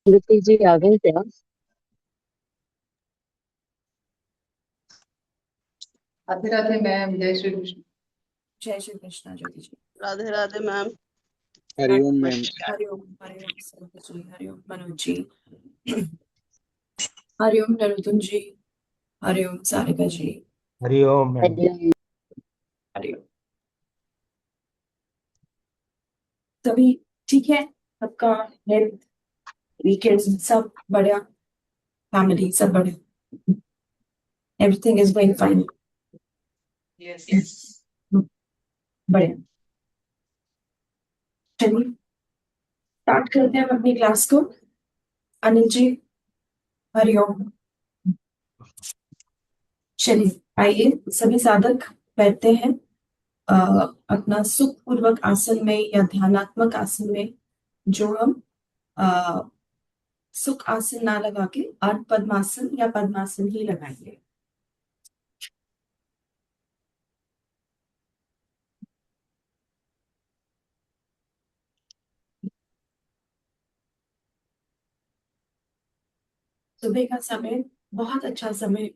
ऋतिक जी आ गए क्या? राधे राधे मैम, जय श्री कृष्ण। जय श्री कृष्णा ज्योति जी। राधे राधे मैम। हरिओम मैम। हरिओम हरिओम संत जी, हरिओम मनोज जी, हरिओम नरोत्तम जी, हरिओम सारिका जी, हरिओम मैम। हरिओम। हरिओम। सभी ठीक है? सबका हेल्थ, वीकेंड सब बढ़िया, फैमिली सब बढ़िया, everything is going fine. Yes. बढ़िया, चलिए स्टार्ट करते हैं हम अपनी क्लास को। अनिल जी, हरिओम। चलिए आइए सभी साधक बैठते हैं अ, अपना सुख पूर्वक आसन में या ध्यानात्मक आसन में, जो हम अ, सुख आसन ना लगा के अर्ध पद्मासन या पद्मासन ही लगाएंगे। सुबह का समय बहुत अच्छा समय,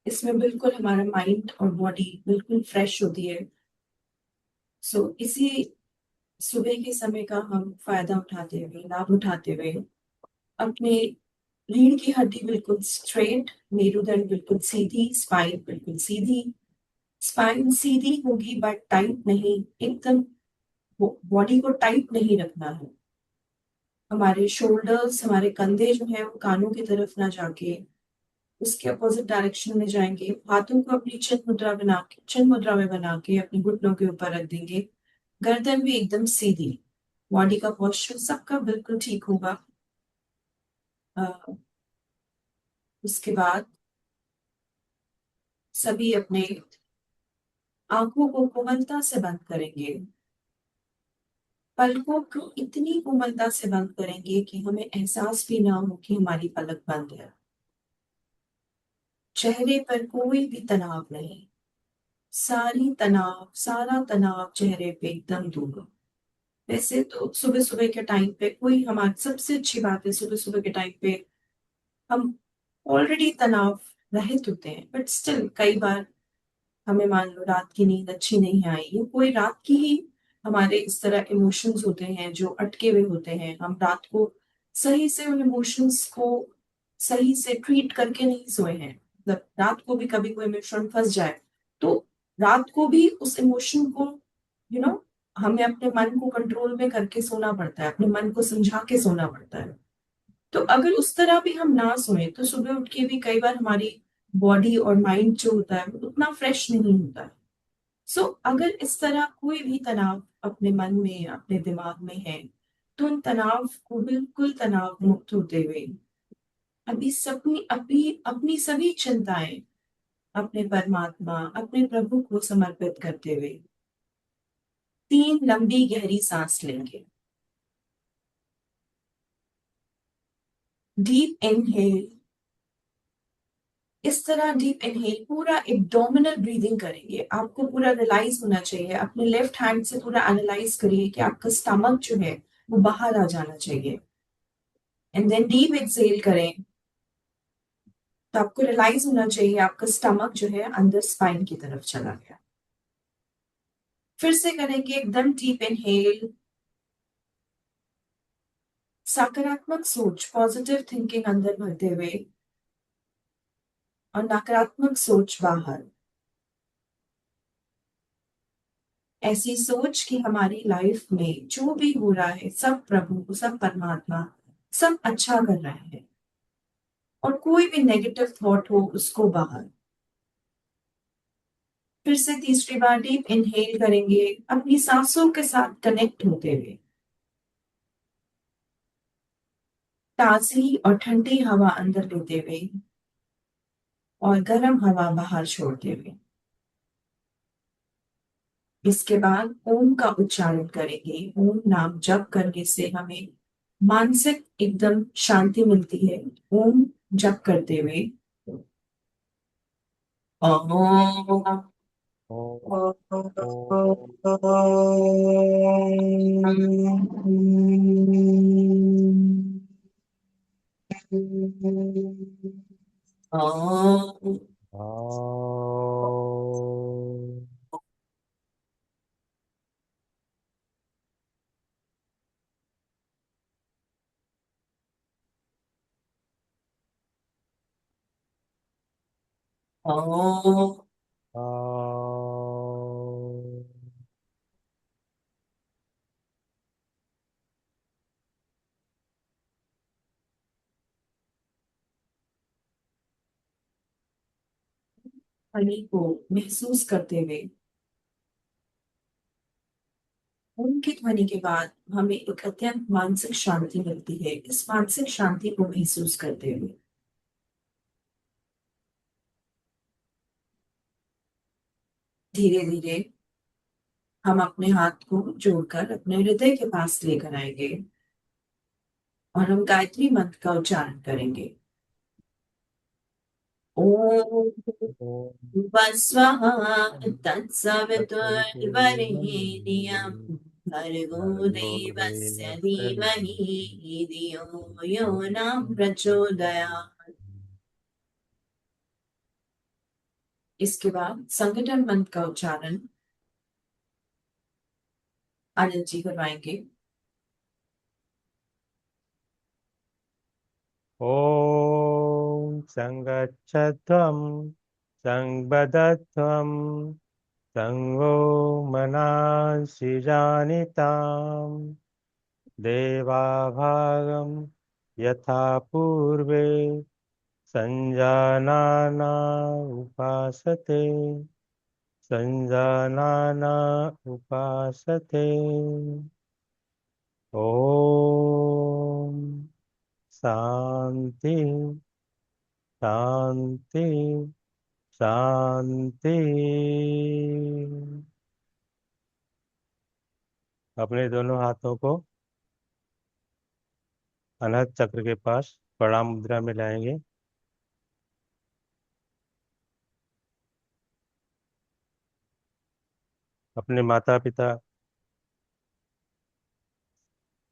इसमें बिल्कुल हमारा माइंड और बॉडी बिल्कुल फ्रेश होती है। सो इसी सुबह के समय का हम फायदा उठाते हुए, लाभ उठाते हुए, अपने रीढ़ की हड्डी बिल्कुल स्ट्रेट, मेरुदंड बिल्कुल सीधी, स्पाइन बिल्कुल सीधी। स्पाइन सीधी होगी बट टाइट नहीं, एकदम बॉडी को टाइट नहीं रखना है। हमारे शोल्डर्स, हमारे कंधे जो है वो कानों की तरफ ना जाके उसके अपोजिट डायरेक्शन में जाएंगे। हाथों को अपनी चिन्ह मुद्रा में बना के अपने घुटनों के ऊपर रख देंगे। गर्दन भी एकदम सीधी, बॉडी का पोस्चर सबका बिल्कुल ठीक होगा। उसके बाद सभी अपने आंखों को कोमलता से बंद करेंगे। पलकों को इतनी कोमलता से बंद करेंगे कि हमें एहसास भी ना हो कि हमारी पलक बंद है। चेहरे पर कोई भी तनाव नहीं, सारा तनाव चेहरे पे एकदम दूर। वैसे तो सुबह सुबह के टाइम पे कोई, हमारी सबसे अच्छी बात है सुबह सुबह के टाइम पे हम ऑलरेडी तनाव रहित होते हैं, बट स्टिल कई बार हमें मान लो रात की नींद अच्छी नहीं आई, या कोई रात की ही हमारे इस तरह इमोशंस होते हैं जो अटके हुए होते हैं, हम रात को सही से उन इमोशंस को सही से ट्रीट करके नहीं सोए हैं। मतलब रात को भी कभी कोई इमोशन फंस जाए तो रात को भी उस इमोशन को यू नो हमें अपने मन को कंट्रोल में करके सोना पड़ता है, अपने मन को समझा के सोना पड़ता है। तो अगर उस तरह भी हम ना सोए तो सुबह उठ के भी कई बार हमारी बॉडी और माइंड जो होता है वो उतना फ्रेश नहीं होता है। सो अगर इस तरह कोई भी तनाव अपने मन में, अपने दिमाग में है, तो उन तनाव को बिल्कुल तनाव मुक्त होते हुए अभी अपनी सभी चिंताएं अपने परमात्मा, अपने प्रभु को समर्पित करते हुए 3 लंबी गहरी सांस लेंगे। डीप इनहेल, इस तरह डीप इनहेल पूरा एब्डोमिनल ब्रीदिंग करेंगे। आपको पूरा रियलाइज होना चाहिए, अपने लेफ्ट हैंड से पूरा एनालाइज करिए कि आपका स्टमक जो है वो बाहर आ जाना चाहिए। एंड देन डीप एक्सहेल करें तो आपको रियलाइज होना चाहिए आपका स्टमक जो है अंदर स्पाइन की तरफ चला गया। फिर से करेंगे एकदम डीप इनहेल, सकारात्मक सोच, पॉजिटिव थिंकिंग अंदर भरते हुए और नकारात्मक सोच बाहर। ऐसी सोच कि हमारी लाइफ में जो भी हो रहा है सब प्रभु, सब परमात्मा, सब अच्छा कर रहा है, और कोई भी नेगेटिव थॉट हो उसको बाहर। फिर से तीसरी बार डीप इनहेल करेंगे अपनी सांसों के साथ कनेक्ट होते हुए, ताजी और ठंडी हवा अंदर लेते हुए और गर्म हवा बाहर छोड़ते हुए। इसके बाद ओम का उच्चारण करेंगे। ओम नाम जप करने से हमें मानसिक एकदम शांति मिलती है। ओम जप करते हुए ओम ओम Om. ओम Om. ध्वनि को महसूस करते हुए उनकी ध्वनि के बाद हमें एक अत्यंत मानसिक शांति मिलती है। इस मानसिक शांति को महसूस करते हुए धीरे धीरे हम अपने हाथ को जोड़कर अपने हृदय के पास लेकर आएंगे और हम गायत्री मंत्र का उच्चारण करेंगे। ओम Om. वस्वः तत्सवितुर्वरेण्यं भर्गो देवस्य धीमहि धियो यो न प्रचोदयात्। इसके बाद संगठन मंत्र का उच्चारण आनंद जी करवाएंगे। Om Sangachatham Sangbadatham Sango Manasi Janitam Devabhagam Yatha Purve Sanjanana Upasate Sanjanana Upasate Om शांति शांति शांति। अपने दोनों हाथों को अनहद चक्र के पास प्रणाम मुद्रा में लाएंगे। अपने माता पिता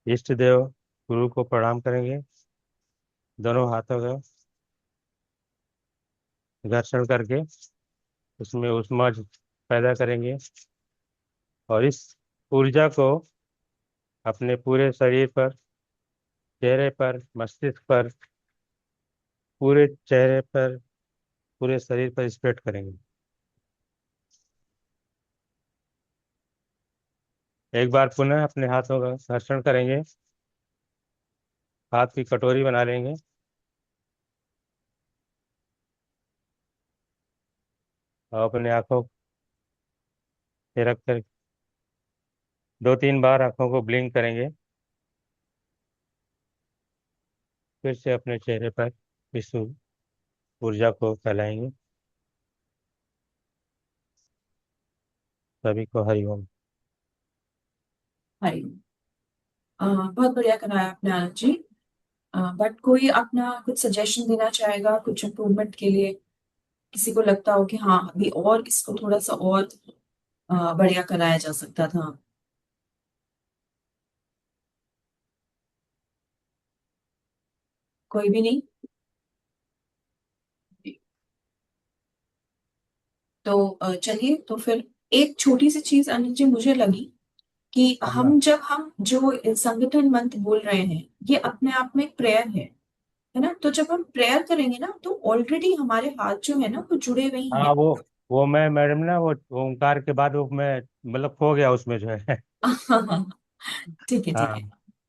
इष्ट देव गुरु को प्रणाम करेंगे। दोनों हाथों का घर्षण करके उसमें ऊष्मा पैदा करेंगे और इस ऊर्जा को अपने पूरे शरीर पर, चेहरे पर, मस्तिष्क पर, पूरे चेहरे पर, पूरे शरीर पर स्प्रेड करेंगे। एक बार पुनः अपने हाथों का घर्षण करेंगे, हाथ की कटोरी बना लेंगे और अपने आंखों पे रख कर 2-3 बार आंखों को ब्लिंक करेंगे। फिर से अपने चेहरे पर इस ऊर्जा को फैलाएंगे। सभी को हरिओम। हरि बहुत बढ़िया कराया आपने आनंद जी। बट कोई अपना कुछ सजेशन देना चाहेगा कुछ इम्प्रूवमेंट के लिए? किसी को लगता हो कि हाँ अभी और इसको थोड़ा सा और बढ़िया कराया जा सकता था? कोई भी नहीं? तो चलिए तो फिर एक छोटी सी चीज अनिल जी मुझे लगी कि हाँ, हम जो संगठन मंत्र बोल रहे हैं ये अपने आप में एक प्रेयर है ना? तो जब हम प्रेयर करेंगे ना तो ऑलरेडी हमारे हाथ जो है ना वो जुड़े हुए ही हाँ, हैं। वो मैं मैडम ना, वो ओंकार के बाद वो मैं मतलब खो गया उसमें जो है। ठीक है ठीक है। हाँ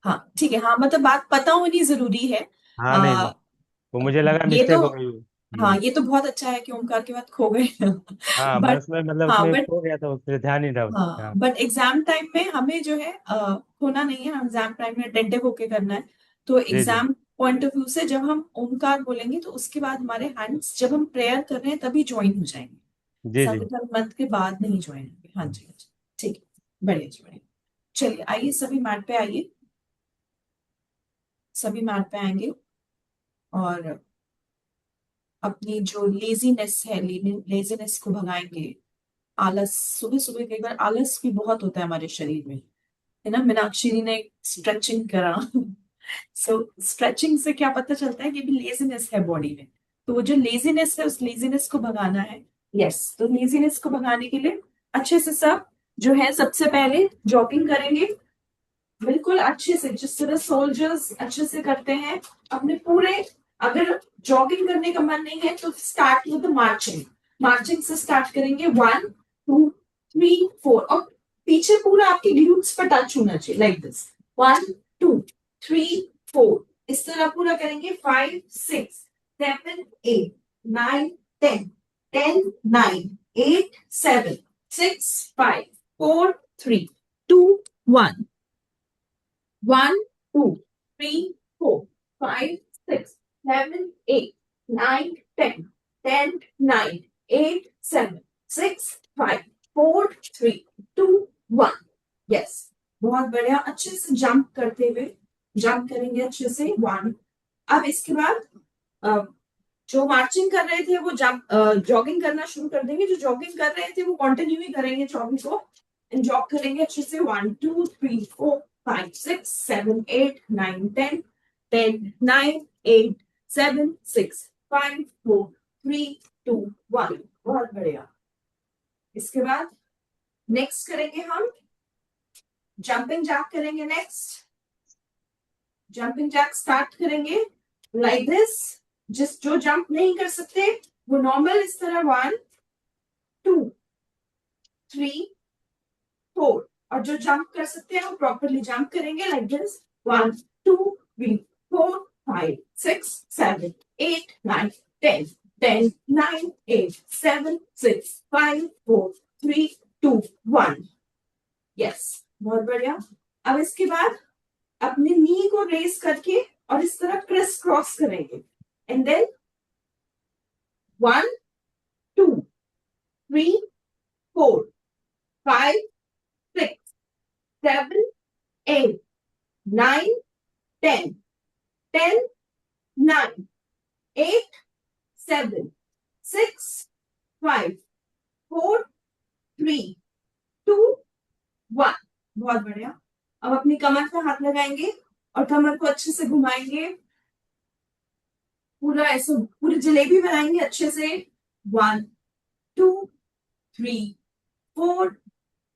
हाँ ठीक है। हाँ मतलब बात पता होनी जरूरी है। हाँ, नहीं आ, नहीं, वो मुझे लगा ये मिस्टेक तो हो गई। हाँ ये तो बहुत अच्छा है कि ओमकार के बाद खो गए। हाँ, मैं बट उसमें मतलब हाँ उसमें बट खो गया था, उस पर ध्यान नहीं था। हाँ हाँ, बट एग्जाम टाइम में हमें जो है होना नहीं है। एग्जाम टाइम में अटेंटिव होके करना है। तो जी जी एग्जाम पॉइंट ऑफ व्यू से जब हम ओमकार बोलेंगे तो उसके बाद हमारे हैंड्स जब हम प्रेयर कर रहे हैं तभी ज्वाइन हो जाएंगे। जी जी। संगठन मंत्र के बाद नहीं ज्वाइन होंगे। हाँ जी हाँ जी। ठीक है बढ़िया जी बढ़िया। चलिए आइए सभी मैट पे आइए। सभी मैट पे आएंगे और अपनी जो लेजीनेस है लेजीनेस को भगाएंगे। आलस सुबह सुबह कई बार आलस भी बहुत होता है हमारे शरीर में, है ना? मीनाक्षी जी ने स्ट्रेचिंग करा सो स्ट्रेचिंग से क्या पता चलता है कि भी लेजीनेस है बॉडी में, तो वो जो लेजीनेस है उस लेजीनेस को भगाना है। यस, तो लेजीनेस को भगाने के लिए अच्छे से सब जो है, सबसे पहले जॉगिंग करेंगे बिल्कुल अच्छे से, जिस तरह सोल्जर्स अच्छे से करते हैं अपने पूरे। अगर जॉगिंग करने का मन नहीं है तो स्टार्ट विद मार्चिंग, मार्चिंग से स्टार्ट करेंगे 1 2 3 4, और पीछे पूरा आपके ग्लूट्स पर टच होना चाहिए, लाइक दिस 1 2 3 4, इस तरह पूरा करेंगे 5 6 7 8 9 10 10 9 8 7 6 5 4 3 2 1 1 2 3 4 5 6 7 8 9 10 10 9 8 7 6 5 4 3 2 1। यस, बहुत बढ़िया। अच्छे से जंप करते हुए, जंप करेंगे अच्छे से 1। अब इसके बाद जो मार्चिंग कर रहे थे वो जंप जॉगिंग करना शुरू कर देंगे। जो जॉगिंग कर रहे थे वो कंटिन्यू ही करेंगे जॉगिंग को, एंड जॉग करेंगे अच्छे से 1 2 3 4 5 6 7 8 9 10 10 9 8 7 6 5 4 3 2 1। बहुत बढ़िया। इसके बाद नेक्स्ट करेंगे हम जंपिंग जैक करेंगे। नेक्स्ट जंपिंग जैक स्टार्ट करेंगे लाइक दिस। जिस जो जंप नहीं कर सकते वो नॉर्मल इस तरह 1 2 3 4, और जो जंप कर सकते हैं वो प्रॉपरली जंप करेंगे लाइक दिस 1 2 3 4 5 6 7 8 9 10 10 9 8 7 6 5 4 3 2 1। यस, बहुत बढ़िया। अब इसके बाद अपने नी को रेस करके और इस तरह क्रिस क्रॉस करेंगे, एंड देन 1 2 3 4 5 6 7 8 9 10 10 9 8 7 6 5 4 3 2 1। बहुत बढ़िया। अब अपनी कमर पे हाथ लगाएंगे और कमर को अच्छे से घुमाएंगे, पूरा ऐसे पूरी जलेबी बनाएंगे अच्छे से 1 2 3 4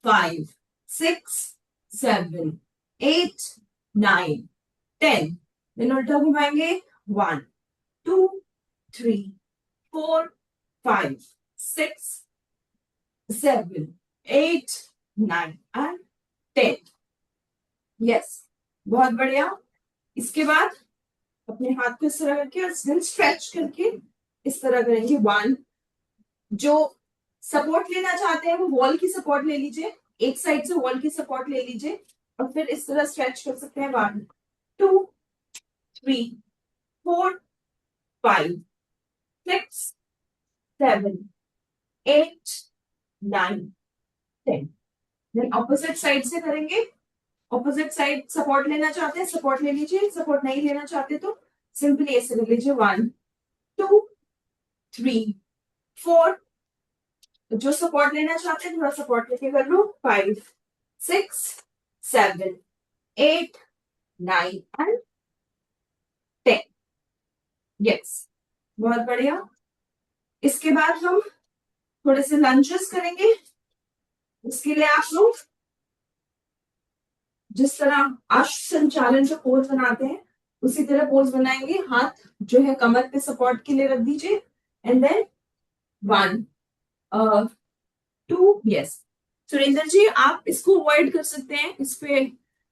5 6 7 8 9 10, देन उल्टा घुमाएंगे 1 2 3 4 5 6 7 8 9 एंड 10। यस, बहुत बढ़िया। इसके बाद अपने हाथ को इस तरह करके और स्ट्रेच करके इस तरह करेंगे 1। जो सपोर्ट लेना चाहते हैं वो वॉल की सपोर्ट ले लीजिए, एक साइड से वॉल की सपोर्ट ले लीजिए और फिर इस तरह स्ट्रेच कर सकते हैं 1 2 3 4 5 6 7 8 9 10। देन ऑपोजिट साइड से करेंगे। ऑपोजिट साइड सपोर्ट लेना चाहते हैं सपोर्ट ले लीजिए, सपोर्ट नहीं लेना चाहते तो सिंपली ऐसे कर लीजिए 1 2 3 4। जो सपोर्ट लेना चाहते हैं थोड़ा सपोर्ट लेके कर लो 5 6 7 8 9 एंड 10। यस, बहुत बढ़िया। इसके बाद हम थोड़े से लंचेस करेंगे। उसके लिए आप लोग जिस तरह अश्व संचालन का पोज बनाते हैं उसी तरह पोज बनाएंगे। हाथ जो है कमर पे सपोर्ट के लिए रख दीजिए, एंड देन 1 2। यस, सुरेंद्र जी आप इसको अवॉइड कर सकते हैं, इस पे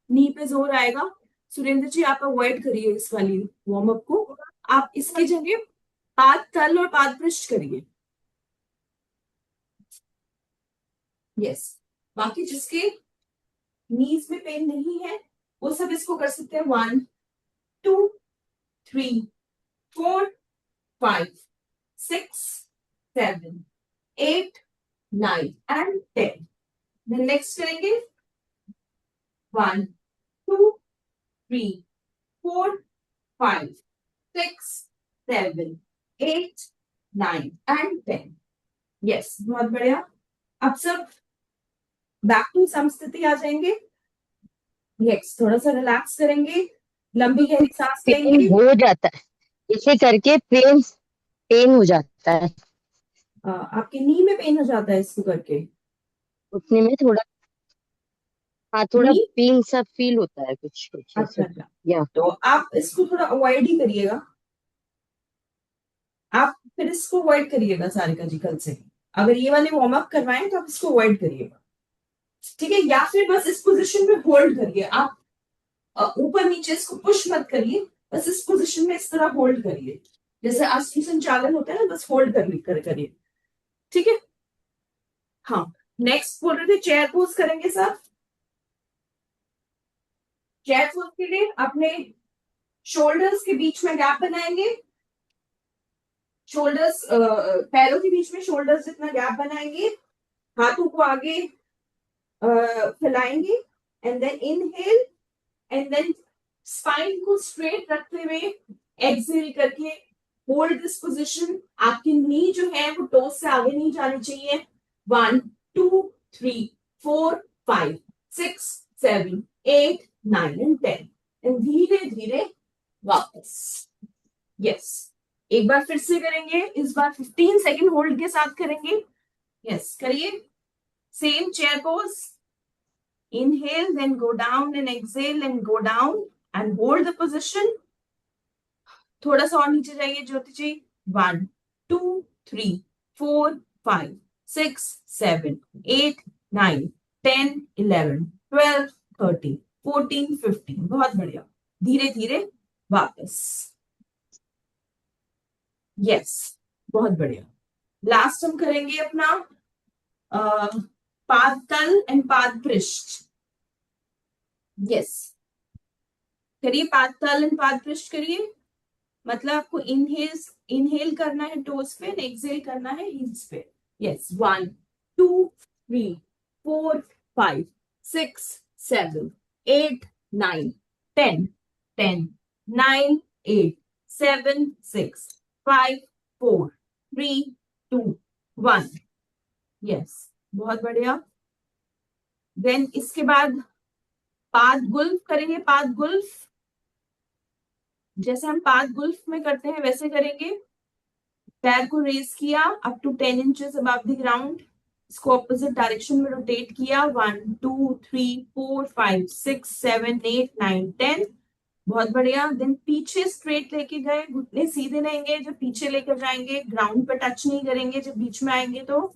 नी पे जोर आएगा। सुरेंद्र जी आप अवॉइड करिए इस वाली वार्म अप को, आप इसकी जगह पाद तल और पाद पृष्ठ करिए। यस, बाकी जिसके नीज में पेन नहीं है वो सब इसको कर सकते हैं 1 2 3 4 5 6 7 8 9 एंड 10। देन नेक्स्ट करेंगे 1 2 3 4 5 6 7 8 9 एंड 10। यस, बहुत बढ़िया। अब सब बैक टू समस्थिति आ जाएंगे। यस, थोड़ा सा रिलैक्स करेंगे लंबी गहरी सांस पेन लेंगे। हो जाता है, इसे करके पेन पेन हो जाता है, आपके नी में पेन हो जाता है इसको करके? उठने में थोड़ा, हाँ थोड़ा नी, पेन सा फील होता है कुछ कुछ अच्छा ऐसे। अच्छा। या तो आप इसको थोड़ा अवॉइड ही करिएगा, आप फिर इसको अवॉइड करिएगा सारे का जी कल से। अगर ये वाले वार्म अप करवाएं तो आप इसको अवॉइड करिएगा, ठीक है? या फिर बस इस पोजीशन में होल्ड करिए आप, ऊपर नीचे इसको पुश मत करिए, बस इस पोजीशन में इस तरह होल्ड करिए, जैसे अस्थि संचालन होता है ना, बस होल्ड करिए, ठीक है? हाँ, नेक्स्ट बोल रहे थे चेयर पोज करेंगे सर। चेयर पोज के लिए अपने शोल्डर्स के बीच में गैप बनाएंगे, शोल्डर्स पैरों के बीच में शोल्डर्स जितना गैप बनाएंगे, हाथों को आगे फैलाएंगे, and then inhale, and then spine को स्ट्रेट रखते हुए एक्सहेल करके होल्ड दिस पोजीशन। आपकी नी जो है वो टोस से आगे नहीं जानी चाहिए। 1 2 3 4 5 6 7 8 9 एंड 10, एंड धीरे धीरे वापस। यस, एक बार फिर से करेंगे, इस बार 15 सेकेंड होल्ड के साथ करेंगे। यस, करिए। Same chair pose, inhale then go down and exhale and go down and hold the position। थोड़ा सा और नीचे जाइए ज्योति जी। 1 2 3 4 5 6 7 8 9 10 11 12 13 14 15, बहुत बढ़िया। धीरे धीरे वापस। यस, बहुत बढ़िया। लास्ट हम करेंगे अपना पाद तल एंड पाद पृष्ठ। यस, करिए पाद तल एंड पाद पृष्ठ करिए। मतलब आपको इनहेल करना है टोस पे, एक्सहेल करना है हील्स पे। यस, 1 2 3 4 5 6 7 8 9 10 10 9 8 7 6 5 4 3 2 1। यस, बहुत बढ़िया। देन इसके बाद पाद गुल्फ करेंगे। पाद गुल्फ जैसे हम पाद गुल्फ में करते हैं वैसे करेंगे। पैर को रेज किया up to 10 inches above the ground, इसको ऑपोजिट डायरेक्शन में रोटेट किया। 1 2 3 4 5 6 7 8 9 10, बहुत बढ़िया। देन पीछे स्ट्रेट लेके गए, घुटने सीधे रहेंगे जब पीछे लेकर जाएंगे, ग्राउंड पे टच नहीं करेंगे जब बीच में आएंगे तो।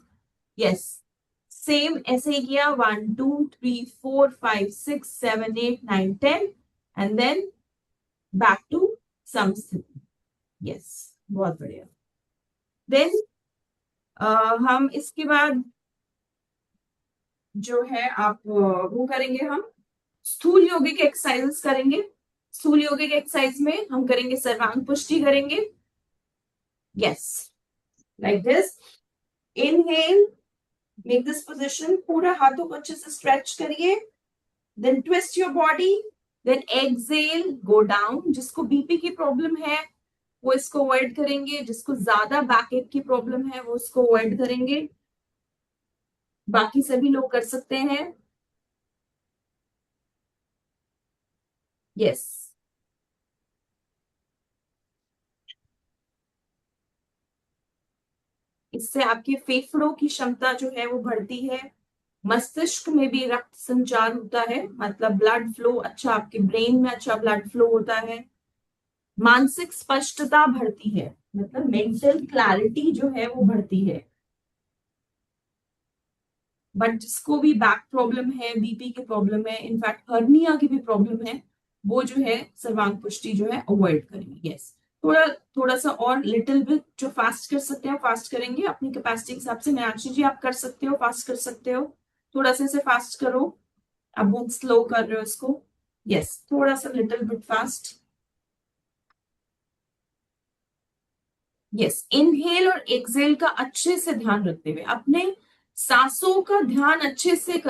यस, सेम ऐसे ही किया। 1 2 3 4 5 6 7 8 9 10, एंड देन बैक टू समस्थिति। यस, बहुत बढ़िया। देन हम इसके बाद जो है आप वो करेंगे, हम स्थूल योगिक एक्सरसाइजेस करेंगे। स्थूल योगिक एक्सरसाइज में हम करेंगे सर्वांग पुष्टि करेंगे। Yes, like this. Inhale, make this position, पूरा हाथों को अच्छे से स्ट्रेच करिए, then twist your body, then exhale, go down. जिसको बीपी की प्रॉब्लम है वो इसको अवॉइड करेंगे, जिसको ज्यादा बैक एक की प्रॉब्लम है वो इसको अवॉइड करेंगे, बाकी सभी लोग कर सकते हैं। यस, इससे आपके फेफड़ों की क्षमता जो है वो बढ़ती है, मस्तिष्क में भी रक्त संचार होता है, मतलब ब्लड फ्लो अच्छा, आपके ब्रेन में अच्छा ब्लड फ्लो होता है, मानसिक स्पष्टता बढ़ती है, मतलब मेंटल क्लैरिटी जो है वो बढ़ती है। बट जिसको भी बैक प्रॉब्लम है, बीपी की प्रॉब्लम है, इनफैक्ट हर्निया की भी प्रॉब्लम है, वो जो है सर्वांग पुष्टि जो है अवॉइड करेंगे। यस, थोड़ा थोड़ा सा और लिटिल बिट जो फास्ट कर सकते हैं फास्ट करेंगे अपनी कैपेसिटी के हिसाब से। मीनाक्षी जी आप कर सकते हो, फास्ट कर सकते हो, थोड़ा सा इसे फास्ट करो, आप बहुत स्लो कर रहे हो इसको। यस, थोड़ा सा little bit fast. Yes, inhale और एक्सहेल का अच्छे से ध्यान रखते हुए, अपने सांसों का ध्यान अच्छे से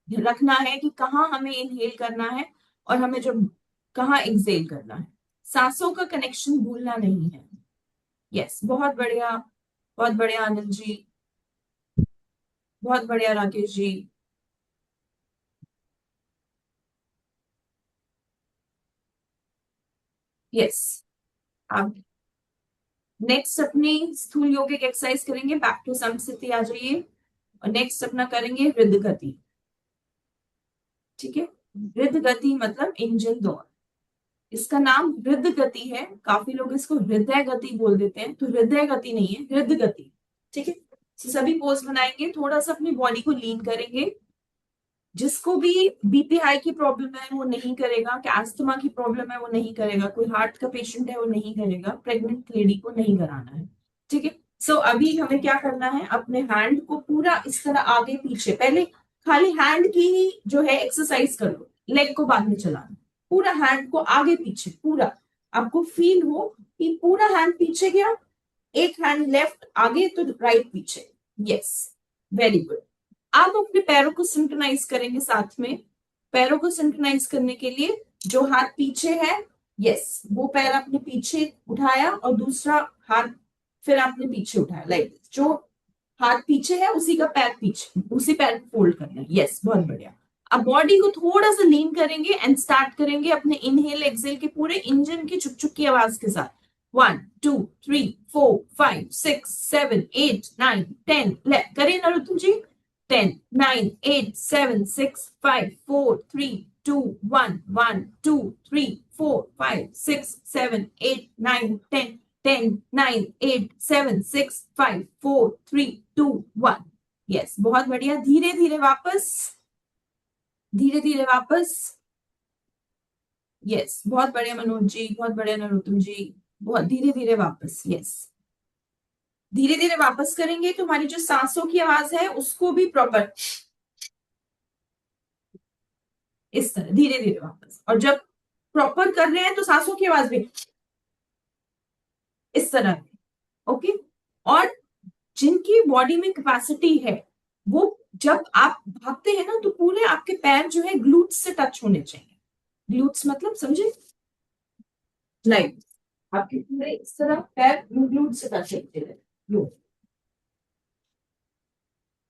रखना है कि कहाँ हमें इनहेल करना है और हमें जब कहाँ एक्सहेल करना है, सांसों का कनेक्शन भूलना नहीं है। यस, बहुत बढ़िया, बहुत बढ़िया आनंद जी, बहुत बढ़िया राकेश जी। यस। अब नेक्स्ट अपनी स्थूल योगिक एक्सरसाइज करेंगे, बैक टू समस्थिति आ जाइए। और नेक्स्ट अपना करेंगे हृद गति। ठीक है, हृद गति मतलब इंजन दौड़। इसका नाम हृद गति है, काफी लोग इसको हृदय गति बोल देते हैं, तो हृदय गति नहीं है, हृद गति। ठीक है, तो सभी पोज बनाएंगे, थोड़ा सा अपनी बॉडी को लीन करेंगे। जिसको भी बीपी हाई की प्रॉब्लम है वो नहीं करेगा, कि अस्थमा की प्रॉब्लम है वो नहीं करेगा, कोई हार्ट का पेशेंट है वो नहीं करेगा, प्रेग्नेंट लेडी को नहीं कराना है। ठीक है, सो अभी हमें क्या करना है, अपने हैंड को पूरा इस तरह आगे पीछे, पहले खाली हैंड की ही जो है एक्सरसाइज कर लो, लेग को बाद में चलाना। पूरा हैंड को आगे पीछे, पूरा आपको फील हो कि पूरा हैंड पीछे गया, एक हैंड लेफ्ट आगे तो राइट पीछे। Yes, very good. आप अपने पैरों को सिंक्रोनाइज करेंगे साथ में। पैरों को सिंक्रोनाइज करने के लिए जो हाथ पीछे है, यस, वो पैर आपने पीछे उठाया और दूसरा हाथ फिर आपने पीछे उठाया, लाइक जो हाथ पीछे है उसी का पैर पीछे, उसी पैर को फोल्ड करना है। यस, बहुत बढ़िया। अब बॉडी को थोड़ा सा लीन करेंगे एंड स्टार्ट करेंगे अपने इनहेल एक्सेल के पूरे इंजन की चुक चुक की आवाज के साथ। 1 2 3 4 5 6 7 8 9 10 करें ना ऋतु जी। 10 9 8 7 6 5 4 3 2 1 1 2 3 4 5 6 7 8 9 10 10 9 8 7 6 5 4 3 2 1। यस, बहुत बढ़िया। धीरे धीरे वापस, धीरे धीरे वापस। यस, बहुत बढ़िया मनोज जी, बहुत बढ़िया नरोत्तम जी, बहुत धीरे धीरे वापस। यस, धीरे धीरे वापस करेंगे तो हमारी जो सांसों की आवाज है उसको भी प्रॉपर इस तरह धीरे धीरे वापस। और जब प्रॉपर कर रहे हैं तो सांसों की आवाज भी इस तरह। ओके, और जिनकी बॉडी में कैपेसिटी है वो जब आप भागते हैं ना तो पूरे आपके पैर जो है ग्लूट्स से टच होने चाहिए। ग्लूट्स मतलब समझे, लाइक आपके पूरे इस तरह पैर ग्लूट्स से टच होते हैं,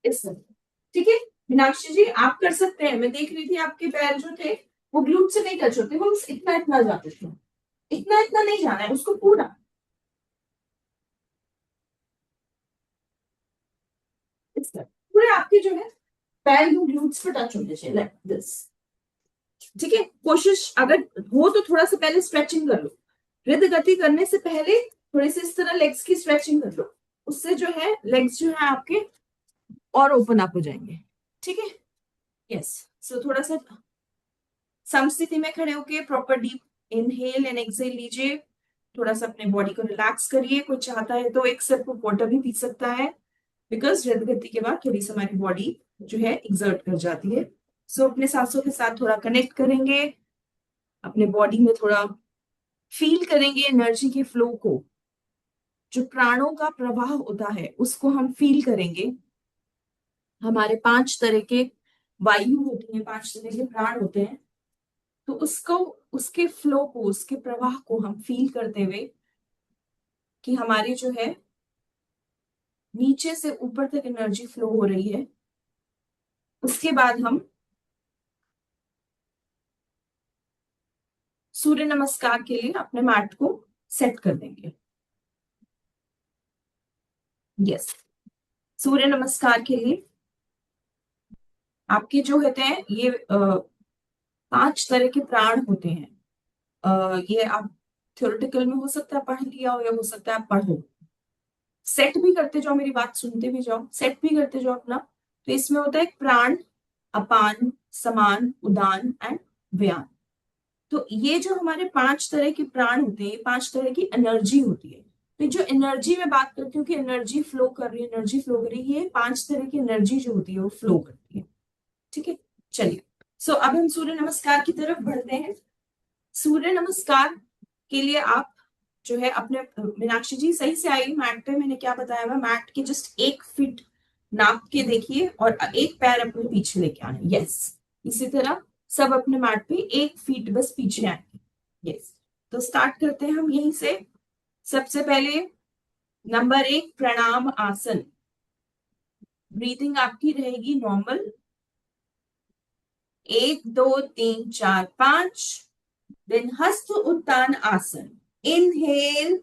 इस तरह। ठीक है, मीनाक्षी जी आप कर सकते हैं, मैं देख रही थी आपके पैर जो थे वो ग्लूट से नहीं टच होते, वो बस इतना इतना जाते थे, इतना इतना नहीं जाना है उसको पूरा इस तरह। पूरे आपके जो है पैर ग्लूट्स पे टच होने चाहिए, लाइक दिस। ठीक है, कोशिश अगर हो तो थोड़ा सा पहले स्ट्रेचिंग कर लो, हृद गति करने से पहले थोड़ी सी इस तरह लेग्स की स्ट्रेचिंग कर लो, उससे जो है लेग्स जो है आपके और ओपन अप हो जाएंगे। ठीक है, यस। सो थोड़ा सा समस्थिति में खड़े होके proper deep inhale and exhale लीजिए, थोड़ा सा अपने बॉडी को रिलैक्स करिए। कोई चाहता है तो एक सिप ऑफ वाटर भी पी सकता है, बिकॉज हृदय गति के बाद थोड़ी सी हमारी बॉडी जो है एक्सर्ट कर जाती है। सो अपने सांसों के साथ थोड़ा कनेक्ट करेंगे, अपने बॉडी में थोड़ा फील करेंगे एनर्जी के फ्लो को, जो प्राणों का प्रवाह होता है उसको हम फील करेंगे। हमारे 5 तरह के वायु होती है, 5 तरह के प्राण होते हैं, तो उसको, उसके फ्लो को, उसके प्रवाह को हम फील करते हुए कि हमारी जो है नीचे से ऊपर तक एनर्जी फ्लो हो रही है। उसके बाद हम सूर्य नमस्कार के लिए अपने मैट को सेट कर देंगे। यस, सूर्य नमस्कार के लिए आपके जो होते हैं ये 5 तरह के प्राण होते हैं। ये आप थ्योरेटिकल में हो सकता है पढ़ लिया हो, या हो सकता है आप पढ़ो, सेट भी करते जाओ, मेरी बात सुनते भी जाओ, सेट भी करते जाओ अपना। तो इसमें होता है प्राण, अपान, समान, उदान एंड व्यान। तो ये जो हमारे 5 तरह के प्राण होते हैं, 5 तरह की एनर्जी होती है। तो जो एनर्जी में बात करती हूँ कि एनर्जी फ्लो कर रही है, एनर्जी फ्लो कर रही है, ये 5 तरह की एनर्जी जो होती है वो फ्लो करती है। ठीक है, चलिए। सो अब हम सूर्य नमस्कार की तरफ बढ़ते हैं। सूर्य नमस्कार के लिए आप जो है अपने, मीनाक्षी जी सही से आई मैट पे, मैंने क्या बताया हुआ, मैट के जस्ट 1 फीट नाप के देखिए और एक पैर अपने पीछे लेके आना। यस, इसी तरह सब अपने मैट पे 1 फीट बस पीछे आएंगे। यस, तो स्टार्ट करते हैं हम यहीं से। सबसे पहले नंबर 1 प्रणाम आसन। ब्रीदिंग आपकी रहेगी नॉर्मल, 1 2 3 4 5, देन हस्त उत्तान आसन, इनहेल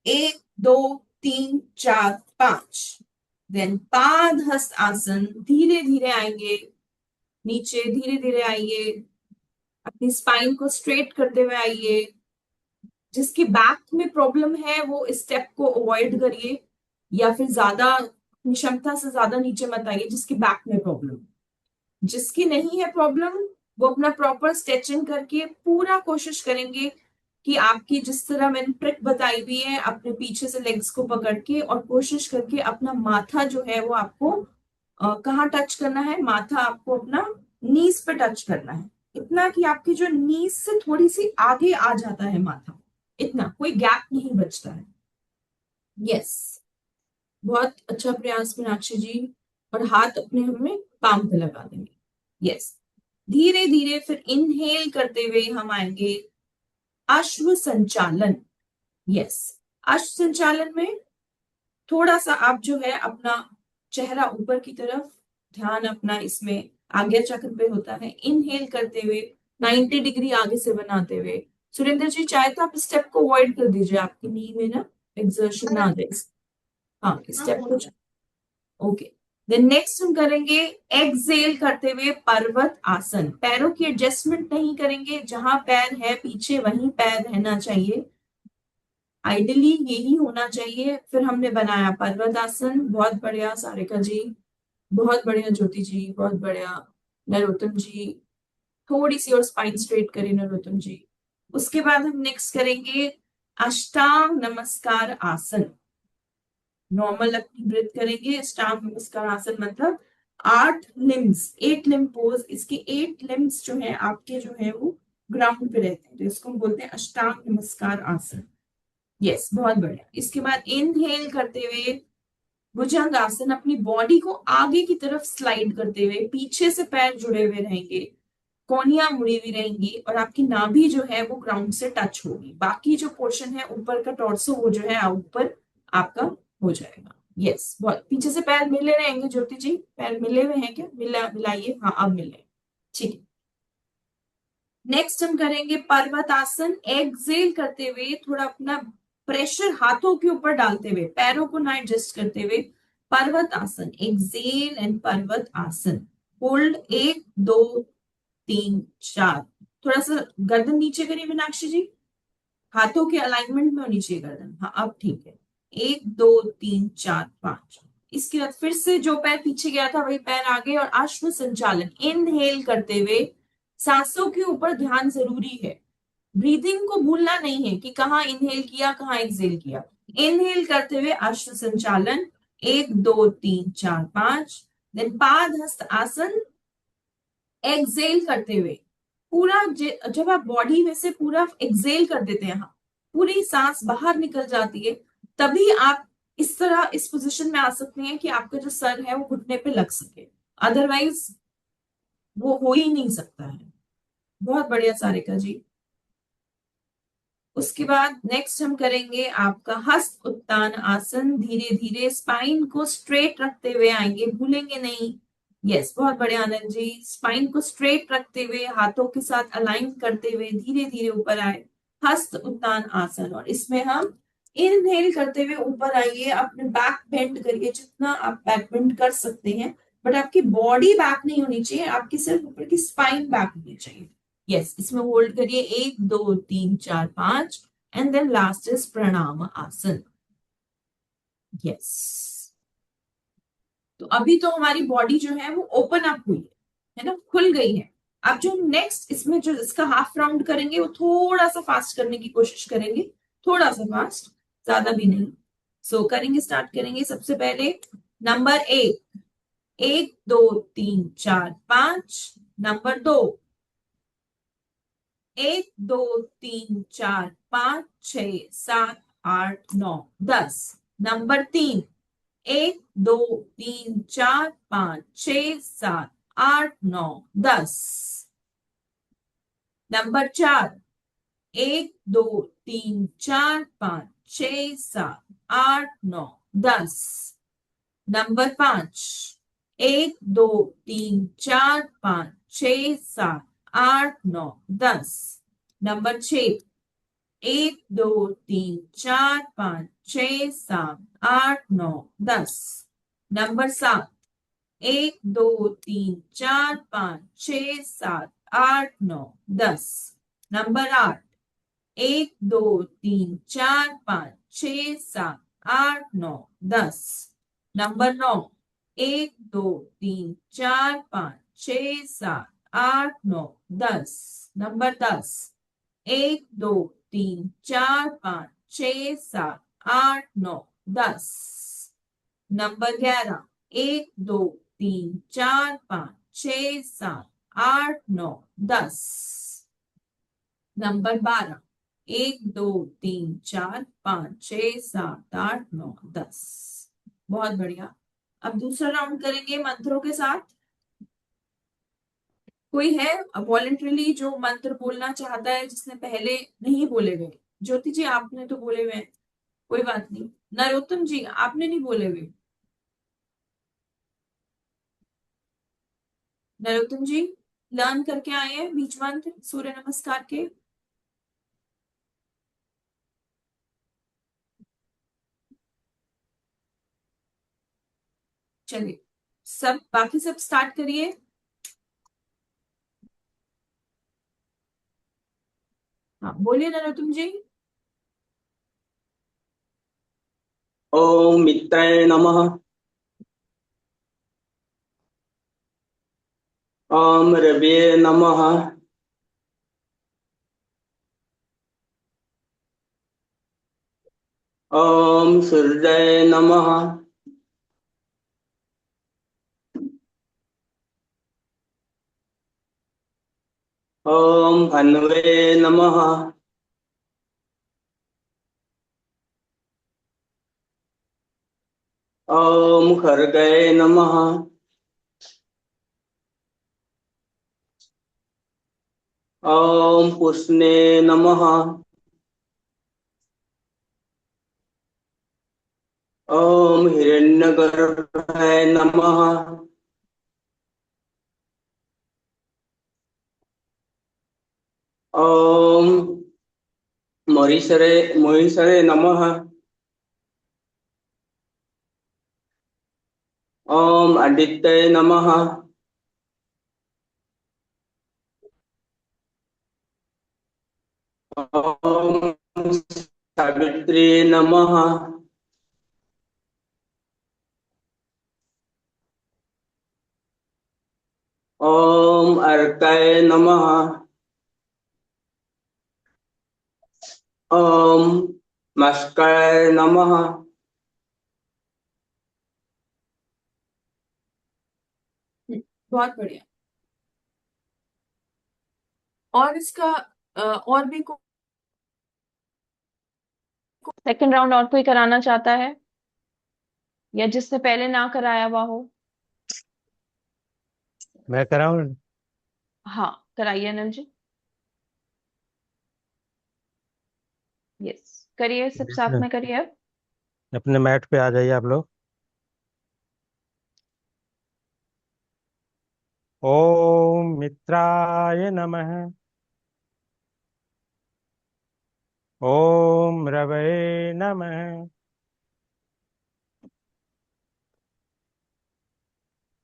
1 2 3 4 5, देन पाद हस्त आसन, धीरे धीरे आएंगे नीचे, धीरे धीरे आइए, अपनी स्पाइन को स्ट्रेट करते हुए आइए। जिसकी बैक में प्रॉब्लम है वो इस स्टेप को अवॉइड करिए, या फिर ज्यादा अपनी क्षमता से ज्यादा नीचे मत आइए जिसकी बैक में प्रॉब्लम। जिसकी नहीं है प्रॉब्लम वो अपना प्रॉपर स्ट्रेचिंग करके पूरा कोशिश करेंगे कि आपकी जिस तरह मैंने ट्रिक बताई हुई है, अपने पीछे से लेग्स को पकड़ के और कोशिश करके अपना माथा जो है वो आपको कहाँ टच करना है, माथा आपको अपना नीज पे टच करना है, इतना कि आपकी जो नीज से थोड़ी सी आगे आ जाता है माथा, इतना, कोई गैप नहीं बचता है। यस, बहुत अच्छा प्रयास मीनाक्षी जी। और हाथ अपने हमें पाम पे लगा देंगे। यस, धीरे धीरे फिर इनहेल करते हुए हम आएंगे अश्व संचालन। यस, अश्व संचालन में थोड़ा सा आप जो है अपना चेहरा ऊपर की तरफ, ध्यान अपना इसमें आज्ञा चक्र पे होता है, इनहेल करते हुए 90 डिग्री आगे से बनाते हुए। सुरेंद्र जी चाहे तो आप स्टेप को अवॉइड कर दीजिए, आपकी नी में ना एक्सर्शन ना आ जाए। हाँ, स्टेप को, ओके। देन नेक्स्ट हम करेंगे एक्सहेल करते हुए पर्वत आसन। पैरों की एडजस्टमेंट नहीं करेंगे, जहां पैर है पीछे वहीं पैर रहना चाहिए, आइडियली यही होना चाहिए। फिर हमने बनाया पर्वत आसन, बहुत बढ़िया सारिका जी, बहुत बढ़िया ज्योति जी, बहुत बढ़िया नरोत्तम जी, थोड़ी सी और स्पाइन स्ट्रेट करें नरोत्तम जी। उसके बाद हम नेक्स्ट करेंगे अष्टांग नमस्कार आसन। नॉर्मल अपनी ब्रेथ करेंगे, अष्टांग नमस्कार आसन मतलब 8 लिम्ब पोज। इसके 8 लिम्ब्स जो है आपके जो है वो ग्राउंड पे रहते हैं, तो इसको हम बोलते हैं अष्टांग नमस्कार आसन। यस, बहुत बढ़िया। इसके बाद इनहेल करते हुए भुजंग आसन, अपनी बॉडी को आगे की तरफ स्लाइड करते हुए, पीछे से पैर जुड़े हुए रहेंगे, कोहनियां मुड़ी हुई रहेंगी और आपकी नाभि जो है वो ग्राउंड से टच होगी। बाकी जो पोर्शन है ऊपर का टॉर्सो वो जो है ऊपर आपका हो जाएगा। यस, बहुत पीछे से पैर मिले रहेंगे ज्योति जी, पैर मिले हुए हैं क्या, मिलाइए, हाँ अब मिले, ठीक है। नेक्स्ट हम करेंगे पर्वत आसन। एक्सहेल करते हुए थोड़ा अपना प्रेशर हाथों के ऊपर डालते हुए, पैरों को ना एडजस्ट करते हुए, पर्वत आसन, एक्सहेल एंड पर्वत आसन। होल्ड 1 2 3 4, थोड़ा सा गर्दन नीचे करिए मीनाक्षी जी, हाथों के अलाइनमेंट में होनी चाहिए गर्दन, हाँ अब ठीक है। 1 2 3 4 5। इसके बाद फिर से जो पैर पीछे गया था वही पैर आगे, और अश्व संचालन। इनहेल करते हुए सांसों के ऊपर ध्यान जरूरी है, ब्रीदिंग को भूलना नहीं है कि कहाँ इनहेल किया कहाँ एक्सहेल किया। इनहेल करते हुए अश्व संचालन 1 2 3 4 5। देन पाद हस्त आसन। एक्सहेल करते हुए पूरा जब आप बॉडी में से पूरा एक्सहेल कर देते हैं, पूरी सांस बाहर निकल जाती है, तभी आप इस तरह इस पोजीशन में आ सकते हैं कि आपका जो सर है वो घुटने पे लग सके, अदरवाइज वो हो ही नहीं सकता है। बहुत बढ़िया सारिका जी। उसके बाद नेक्स्ट हम करेंगे आपका हस्त उत्तान आसन। धीरे धीरे स्पाइन को स्ट्रेट रखते हुए आएंगे, भूलेंगे नहीं। यस, बहुत बढ़िया आनंद जी। स्पाइन को स्ट्रेट रखते हुए, हाथों के साथ अलाइन करते हुए धीरे धीरे ऊपर आए, हस्त उत्तान आसन। और इसमें हम इनहेल करते हुए ऊपर आइए, अपने बैक बेंड करिए जितना आप बैक बेंड कर सकते हैं, बट आपकी बॉडी बैक नहीं होनी चाहिए, आपकी सिर्फ ऊपर की स्पाइन बैक होनी चाहिए। यस, इसमें होल्ड करिए 1 2 3 4 5 एंड देन लास्ट इज प्रणाम आसन। यस, तो अभी तो हमारी बॉडी जो है वो ओपन अप हुई है ना, खुल गई है। अब जो नेक्स्ट इसमें जो इसका हाफ राउंड करेंगे वो थोड़ा सा फास्ट करने की कोशिश करेंगे, थोड़ा सा फास्ट, ज्यादा भी नहीं। सो करेंगे, स्टार्ट करेंगे। सबसे पहले number 1 1 2 3 4 5। Number 2 1 2 3 4 5 6 7 8 9 10। Number 3 1 2 3 4 5 6 7 8 9 10। Number 4 1 2 3 4 5 6 7 8 9 10। Number 5 1 2 3 4 5 6 7 8 9 10। Number 6, 1 2 3 4 5 6 7 8 9 10। Number 7, 1 2 3 4 5 6 7 8 9 10। Number 8, 1 2 3 4 5 6 7 8 9 10। Number 9, 1 2 3 4 5 6 7 8 9 10। Number 10, 1 2 3 4 5 6 7 8 9 10। Number 11, 1 2 3 4 5 6 7 8 9 10। Number 12, 1 2 3 4 5 6 7 8 9 10। बहुत बढ़िया। अब दूसरा राउंड करेंगे मंत्रों के साथ। कोई है वॉलेंटरली जो मंत्र बोलना चाहता है जिसने पहले नहीं बोले हुए? ज्योति जी आपने तो बोले हुए हैं, कोई बात नहीं। नरोत्तम जी आपने नहीं बोले हुए? नरोत्तम जी लर्न करके आए हैं बीज मंत्र सूर्य नमस्कार के? चलिए, सब बाकी सब स्टार्ट करिए। हाँ बोलिए नरोत्तम जी। ओम मित्राय नमः। ओम रवये नमः। ओम सूर्याय नमः। ओम हन्वे नमः। ओम खर्गाय नमः। ओम पुष्णे नमः। ओम हिरण्यगर्भाय नमः। ओम महीसरे नमः। ओम आदित्याय नमः। ओम सावित्री नमः। ओम अर्काय नमः। ओम मस्काय नमः। बहुत बढ़िया। और इसका और भी सेकंड राउंड और कोई कराना चाहता है, या जिसने पहले ना कराया हुआ हो? मैं कराऊं? हाँ कराइए अनिल जी। यस करिए, सब साथ में करिए अब। अपने मैट पे आ जाइए आप लोग। ओम मित्राय नमः। ओम रवये नमः।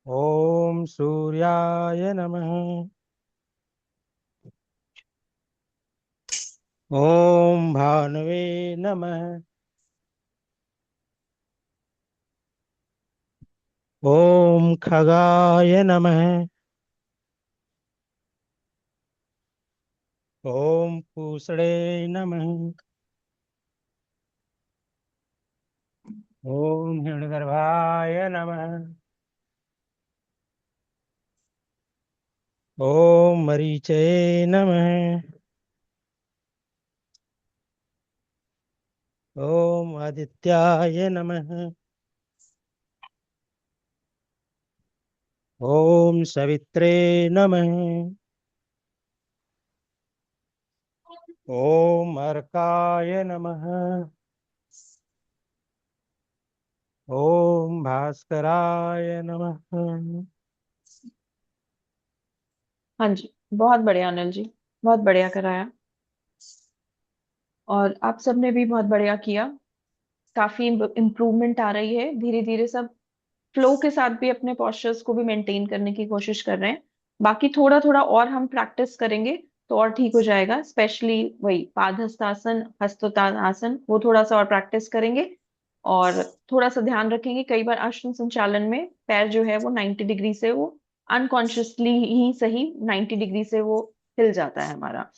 ओम सूर्याय नमः। ओम भानवे नमः। ओम खगाय नमः। ओम पूषणे नमः। ओम हिरण्यगर्भाय नमः। ओम मरीचये नमः। ओम आदित्याय नमः। ओम सवित्रे नमः। ओम अर्काय नमः। ओम भास्कराय नमः। हाँ जी बहुत बढ़िया अनिल जी, बहुत बढ़िया कराया। और आप सबने भी बहुत बढ़िया किया। काफी इम्प्रूवमेंट आ रही है धीरे धीरे। सब फ्लो के साथ भी अपने पोस्चर्स को भी मेंटेन करने की कोशिश कर रहे हैं। बाकी थोड़ा थोड़ा और हम प्रैक्टिस करेंगे तो और ठीक हो जाएगा। स्पेशली वही पादहस्तासन, हस्तोत्तानासन, वो थोड़ा सा और प्रैक्टिस करेंगे। और थोड़ा सा ध्यान रखेंगे, कई बार आसन संचालन में पैर जो है वो 90 डिग्री से, वो अनकॉन्शियसली ही सही 90 डिग्री से वो हिल जाता है हमारा।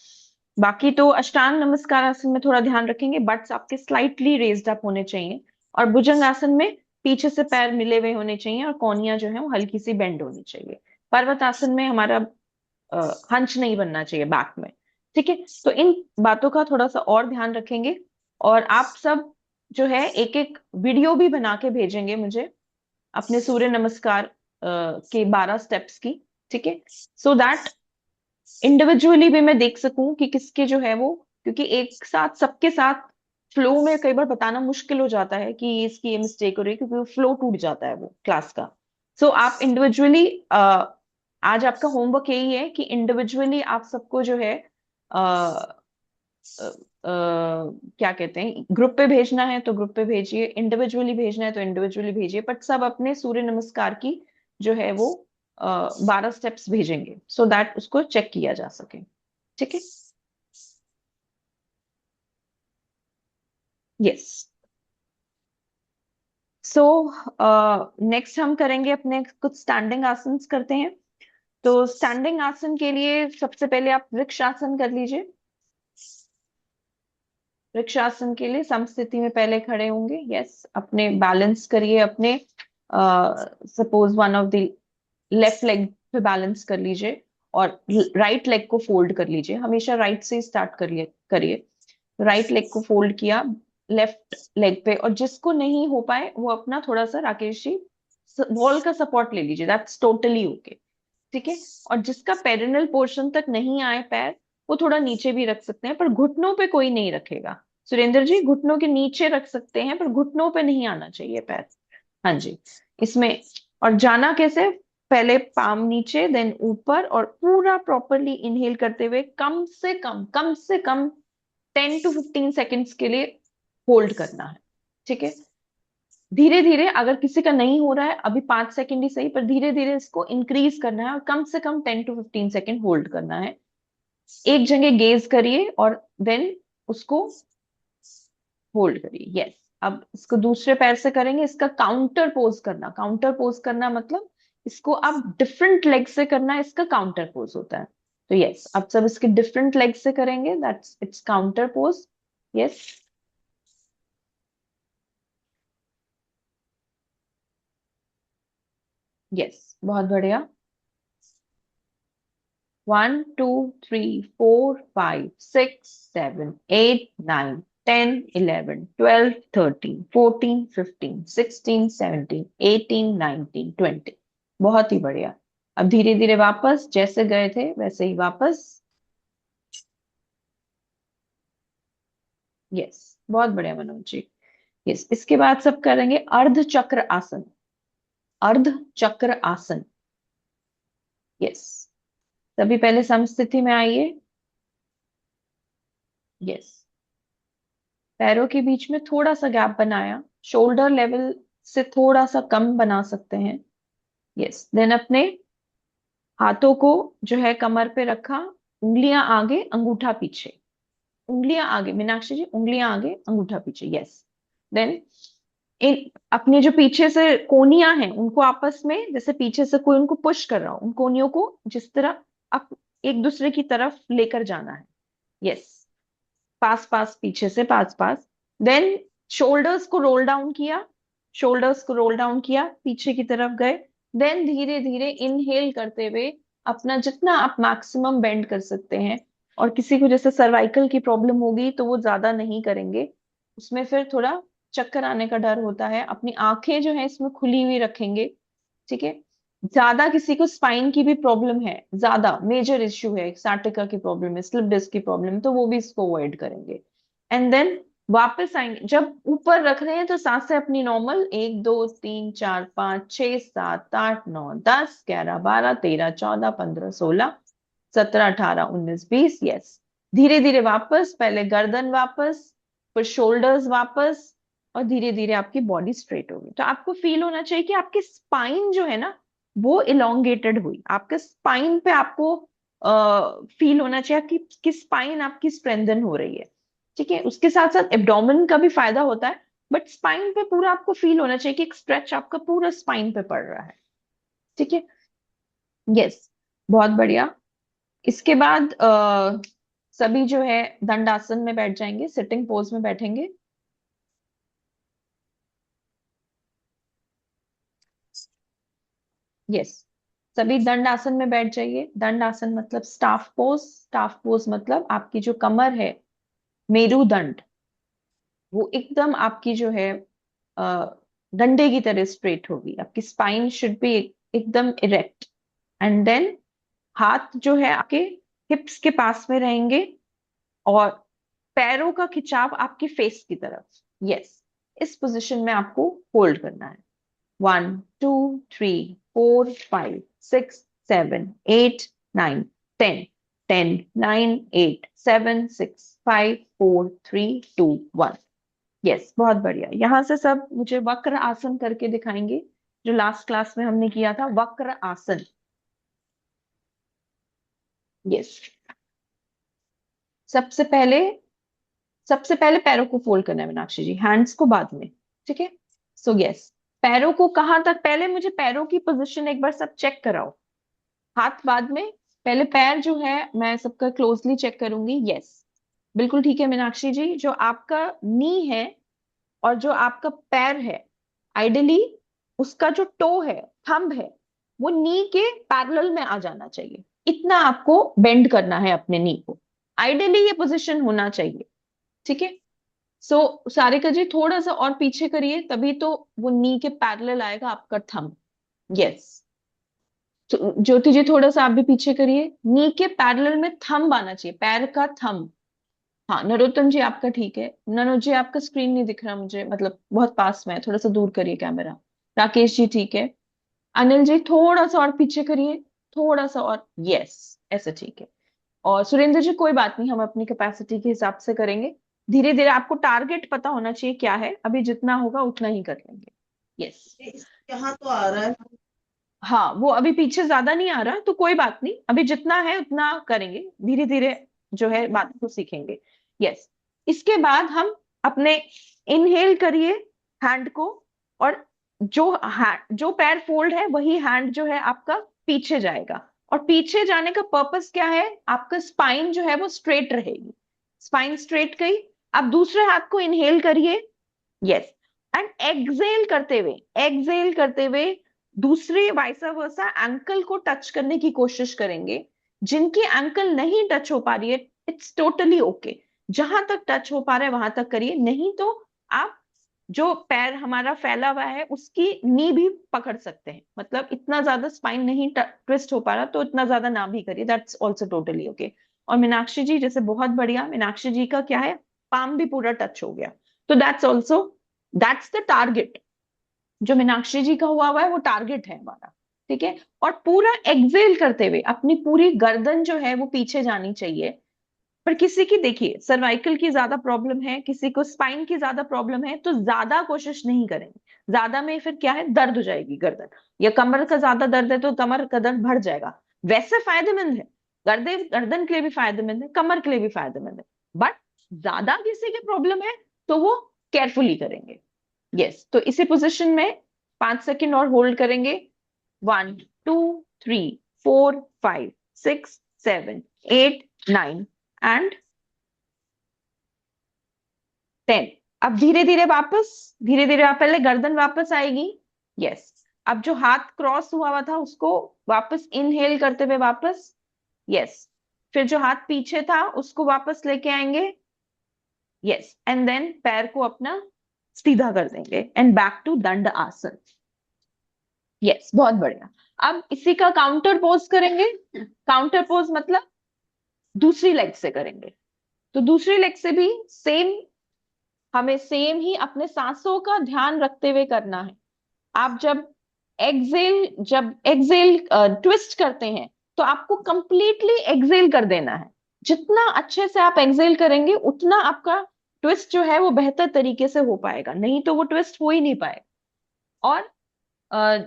बाकी तो अष्टांग नमस्कार आसन में थोड़ा ध्यान रखेंगे, बट्स आपके स्लाइटली रेज्ड अप होने चाहिए। और भुजंग आसन में पीछे से पैर मिले हुए होने चाहिए और कोहनियां जो है वो हल्की सी बेंड होनी चाहिए। पर्वत आसन में हमारा हंच नहीं बनना चाहिए बैक में। ठीक है, तो इन बातों का थोड़ा सा और ध्यान रखेंगे। और आप सब जो है एक एक वीडियो भी बना के भेजेंगे मुझे अपने सूर्य नमस्कार के 12 स्टेप्स की। ठीक है, सो दैट इंडिविजुअली भी मैं देख सकूं कि किसके जो है वो, क्योंकि एक साथ सबके साथ फ्लो में कई बार बताना मुश्किल हो जाता है कि इसकी ये मिस्टेक हो रही है, क्योंकि वो फ्लो टूट जाता है वो क्लास का। सो आप इंडिविजुअली, आज आपका होमवर्क यही है कि इंडिविजुअली आप सबको जो है क्या कहते हैं, ग्रुप पे भेजना है तो ग्रुप पे भेजिए, इंडिविजुअली भेजना है तो इंडिविजुअली भेजिए, बट सब अपने सूर्य नमस्कार की जो है वो 12 स्टेप्स भेजेंगे सो दैट उसको चेक किया जा सके। ठीक है। यस। सो नेक्स्ट हम करेंगे अपने कुछ स्टैंडिंग आसन्स करते हैं। तो स्टैंडिंग आसन के लिए सबसे पहले आप वृक्ष आसन कर लीजिए। वृक्षासन के लिए समस्थिति में पहले खड़े होंगे। यस, अपने बैलेंस करिए, अपने suppose one of the left leg पे बैलेंस कर लीजिए और राइट लेग को फोल्ड कर लीजिए। हमेशा राइट से स्टार्ट करिए करिए। राइट लेग को फोल्ड किया लेफ्ट लेग पे, और जिसको नहीं हो पाए वो अपना थोड़ा सा, राकेश जी, वॉल का सपोर्ट ले लीजिए, दैट्स टोटली ओके। ठीक है। और जिसका पेरिनल पोर्शन तक नहीं आए पैर, वो थोड़ा नीचे भी रख सकते हैं, पर घुटनों पे कोई नहीं रखेगा। सुरेंद्र जी, घुटनों के नीचे रख सकते हैं पर घुटनों पे नहीं आना चाहिए पैर। हाँ जी। इसमें और जाना कैसे, पहले पाम नीचे देन ऊपर, और पूरा प्रॉपरली इनहेल करते हुए कम से कम 10 to 15 सेकेंड्स के लिए होल्ड करना है। ठीक है। धीरे धीरे, अगर किसी का नहीं हो रहा है अभी 5 सेकंड ही सही, पर धीरे धीरे इसको इंक्रीज करना है और कम से कम 10 to 15 सेकेंड होल्ड करना है। एक जगह गेज करिए और देन उसको होल्ड करिए। यस। अब इसको दूसरे पैर से करेंगे। इसका काउंटर पोज करना, काउंटर पोज करना मतलब इसको आप डिफरेंट लेग से करना, इसका काउंटर पोज होता है। तो यस, अब सब इसके डिफरेंट लेग से करेंगे, that's it's counter pose. Yes. Yes, बहुत बढ़िया। 1 2 3 4 5 6 7 8 9 10 11 12 13 14 15 16 17 18 19 20। बहुत ही बढ़िया। अब धीरे धीरे वापस जैसे गए थे वैसे ही वापस। यस, बहुत बढ़िया मनोज जी। यस, इसके बाद सब करेंगे अर्ध चक्र आसन। अर्ध चक्र आसन। यस, तभी पहले समस्थिति में आइए। यस, पैरों के बीच में थोड़ा सा गैप बनाया, शोल्डर लेवल से थोड़ा सा कम बना सकते हैं। यस, देन अपने हाथों को जो है कमर पे रखा, उंगलियां आगे अंगूठा पीछे। उंगलियां आगे, मीनाक्षी जी, उंगलियां आगे अंगूठा पीछे। यस। देन इन अपने जो पीछे से कोनियां हैं उनको आपस में, जैसे पीछे से कोई उनको पुश कर रहा हो, उन कोनियों को जिस तरह आप एक दूसरे की तरफ लेकर जाना है। यस, पास पास, पीछे से पास पास। देन शोल्डर्स को रोल डाउन किया, शोल्डर्स को रोल डाउन किया, पीछे की तरफ गए। देन धीरे धीरे इनहेल करते हुए अपना जितना आप मैक्सिमम बेंड कर सकते हैं। और किसी को जैसे सर्वाइकल की प्रॉब्लम होगी तो वो ज्यादा नहीं करेंगे, उसमें फिर थोड़ा चक्कर आने का डर होता है। अपनी आंखें जो है इसमें खुली हुई रखेंगे। ठीक है। ज्यादा किसी को स्पाइन की भी प्रॉब्लम है, ज्यादा मेजर इश्यू है, साटिका की प्रॉब्लम है, स्लिप डिस्क की प्रॉब्लम है, तो वो भी इसको अवॉइड करेंगे। एंड देन वापस आएंगे, जब ऊपर रख रहे हैं तो सांसें अपनी नॉर्मल, 1 2 3 4 5 6 7 8 9 10 11 12 13 14 15 16 17, 18, 19, 20, यस। धीरे धीरे वापस, पहले गर्दन वापस, फिर शोल्डर्स वापस, और धीरे धीरे आपकी बॉडी स्ट्रेट होगी। तो आपको फील होना चाहिए कि आपकी स्पाइन जो है ना वो इलोंगेटेड हुई, आपके स्पाइन पे आपको फील होना चाहिए कि स्पाइन आपकी स्ट्रेंथन हो रही है। ठीक है, उसके साथ साथ एब्डोमेन का भी फायदा होता है, बट स्पाइन पे पूरा आपको फील होना चाहिए कि एक स्ट्रेच आपका पूरा स्पाइन पे पड़ रहा है। ठीक है, यस, बहुत बढ़िया। इसके बाद सभी जो है दंडासन में बैठ जाएंगे, सिटिंग पोज में बैठेंगे। यस, सभी दंड आसन में बैठ जाइए। दंड आसन मतलब स्टाफ पोज। स्टाफ पोज मतलब आपकी जो कमर है, मेरुदंड, वो एकदम आपकी जो है अ, डंडे की तरह स्ट्रेट होगी। आपकी स्पाइन शुड बी एकदम इरेक्ट। एंड देन हाथ जो है आपके हिप्स के पास में रहेंगे, और पैरों का खिंचाव आपकी फेस की तरफ। यस, इस पोजीशन में आपको होल्ड करना है। 1, 2, 3, 4, 5, 6, 7, 8, 9, 10, 10, 9, 8, 7, 6, 5, 4, 3, 2, 1। यस, बहुत बढ़िया। यहां से सब मुझे वक्र आसन करके दिखाएंगे, जो लास्ट क्लास में हमने किया था, वक्र आसन। यस, सबसे पहले सबसे पहले पैरों को फोल्ड करना है मीनाक्षी जी, हैंड्स को बाद में। ठीक है, सो यस, पैरों को कहां तक, पहले मुझे पैरों की पोजीशन एक बार सब चेक कराओ, हाथ बाद में। पहले पैर जो है मैं सबका क्लोजली चेक करूंगी। यस, बिल्कुल ठीक है मीनाक्षी जी। जो आपका नी है और जो आपका पैर है, आइडियली उसका जो टो है, थंब है, वो नी के पैरेलल में आ जाना चाहिए। इतना आपको बेंड करना है अपने नी को, आइडियली ये पोजीशन होना चाहिए। ठीक है, सो सारिका जी थोड़ा सा और पीछे करिए, तभी तो वो नी के पैरेलल आएगा आपका थंब। यस, ज्योति जी थोड़ा सा आप भी पीछे करिए, नी के पैरेलल में थंब आना चाहिए, पैर का थंब। हाँ, नरोत्तम जी आपका ठीक है। ननो जी आपका स्क्रीन नहीं दिख रहा मुझे, मतलब बहुत पास में है, थोड़ा सा दूर करिए कैमरा। राकेश जी ठीक है। अनिल जी थोड़ा सा और पीछे करिए, थोड़ा सा और, यस, ऐसे ठीक है। और सुरेंद्र जी कोई बात नहीं, हम अपनी कैपेसिटी के हिसाब से करेंगे। धीरे धीरे आपको टारगेट पता होना चाहिए क्या है, अभी जितना होगा उतना ही कर लेंगे। यस, यहाँ तो आ रहा है। हाँ, वो अभी पीछे ज्यादा नहीं आ रहा, तो कोई बात नहीं, अभी जितना है उतना करेंगे, धीरे धीरे जो है बात को सीखेंगे। यस, इसके बाद हम अपने इनहेल करिए हैंड को, और जो पैर फोल्ड है वही हैंड जो है आपका पीछे जाएगा। और पीछे जाने का पर्पस क्या है, आपका स्पाइन जो है वो स्ट्रेट रहेगी। स्पाइन स्ट्रेट गई। अब दूसरे हाथ को इनहेल करिए। यस, एंड एक्सेल करते हुए दूसरे वाइसा वर्सा एंकल को टच करने की कोशिश करेंगे। जिनकी एंकल नहीं टच हो पा रही है, इट्स टोटली ओके, जहां तक टच हो पा रहा है वहां तक करिए, नहीं तो आप जो पैर हमारा फैला हुआ है उसकी नी भी पकड़ सकते हैं। मतलब इतना ज्यादा स्पाइन नहीं ट्विस्ट हो पा रहा तो इतना ज्यादा ना भी करिए, दैट्स ऑल्सो टोटली ओके। और मीनाक्षी जी जैसे बहुत बढ़िया, मीनाक्षी जी का क्या है, पाम भी पूरा टच हो गया, तो दैट्स द टारगेट। जो मीनाक्षी जी का हुआ है वो टारगेट है हमारा। ठीक है, और पूरा एक्सेल करते हुए अपनी पूरी गर्दन जो है वो पीछे जानी चाहिए। पर किसी की देखिए सर्वाइकल की ज्यादा प्रॉब्लम है, किसी को स्पाइन की ज्यादा प्रॉब्लम है, तो ज्यादा कोशिश नहीं करेंगे। ज्यादा में फिर क्या है, दर्द हो जाएगी गर्दन, या कमर का ज्यादा दर्द है तो कमर का दर्द बढ़ जाएगा। वैसे फायदेमंद है, गर्दन गर्दन के लिए भी फायदेमंद है, कमर के लिए भी फायदेमंद है, बट ज्यादा किसी की प्रॉब्लम है तो वो केयरफुली करेंगे। यस, तो इसी पोजिशन में 5 सेकंड और होल्ड करेंगे। 1, 2, 3, 4, 5, 6, 7, 8, 9 एंड 10। अब धीरे धीरे वापस, धीरे धीरे आप पहले गर्दन वापस आएगी। यस, अब जो हाथ क्रॉस हुआ था उसको वापस इनहेल करते हुए वापस। यस, फिर जो हाथ पीछे था उसको वापस लेके आएंगे। यस, एंड देन पैर को अपना सीधा कर देंगे एंड बैक टू दंड आसन। यस, बहुत बढ़िया। अब इसी का काउंटर पोज करेंगे। काउंटर पोज मतलब दूसरी लेग से करेंगे। तो दूसरी लेग से भी हमें सेम ही अपने सांसों का ध्यान रखते हुए करना है। आप जब एक्सेल ट्विस्ट करते हैं तो आपको कंप्लीटली एक्सेल कर देना है। जितना अच्छे से आप एक्सेल करेंगे उतना आपका ट्विस्ट जो है वो बेहतर तरीके से हो पाएगा, नहीं तो वो ट्विस्ट हो ही नहीं पाएगा। और अ,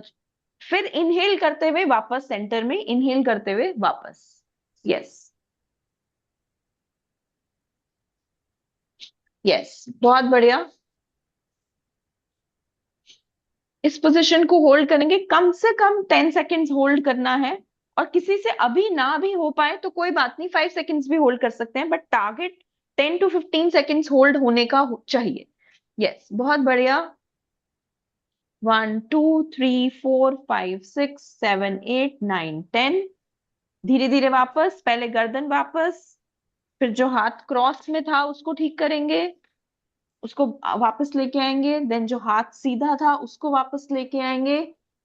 फिर इनहेल करते हुए वापस सेंटर में, इनहेल करते हुए वापस। यस, यस, बहुत बढ़िया। इस पोजीशन को होल्ड करेंगे, कम से कम 10 सेकेंड्स होल्ड करना है। और किसी से अभी ना भी हो पाए तो कोई बात नहीं, 5 सेकेंड्स भी होल्ड कर सकते हैं, but target 10 to 15 seconds hold होने का चाहिए। यस, बहुत बढ़िया। 1 2 3 4 5 6 7 8 9 10। धीरे धीरे वापस, पहले गर्दन वापस, फिर जो हाथ क्रॉस में था उसको ठीक करेंगे, उसको वापस लेके आएंगे, देन जो हाथ सीधा था उसको वापस लेके आएंगे,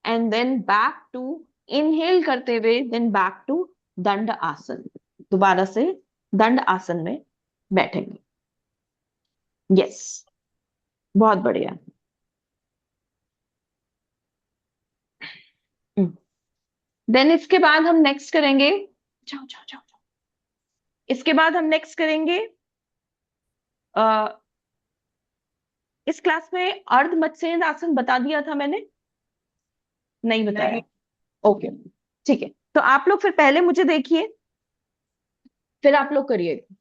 and then back to, inhale करते हुए देन बैक टू दंड आसन। दोबारा से दंड आसन में बैठेंगे। यस, बहुत बढ़िया। देन इसके बाद हम नेक्स्ट करेंगे, जाओ जाओ जाओ जाओ। इसके बाद हम नेक्स्ट करेंगे, इस क्लास में अर्ध मत्स्य आसन बता दिया था मैंने, नहीं बताया? नहीं। ओके, ठीक है। तो आप लोग फिर पहले मुझे देखिए, फिर आप लोग करिएगा।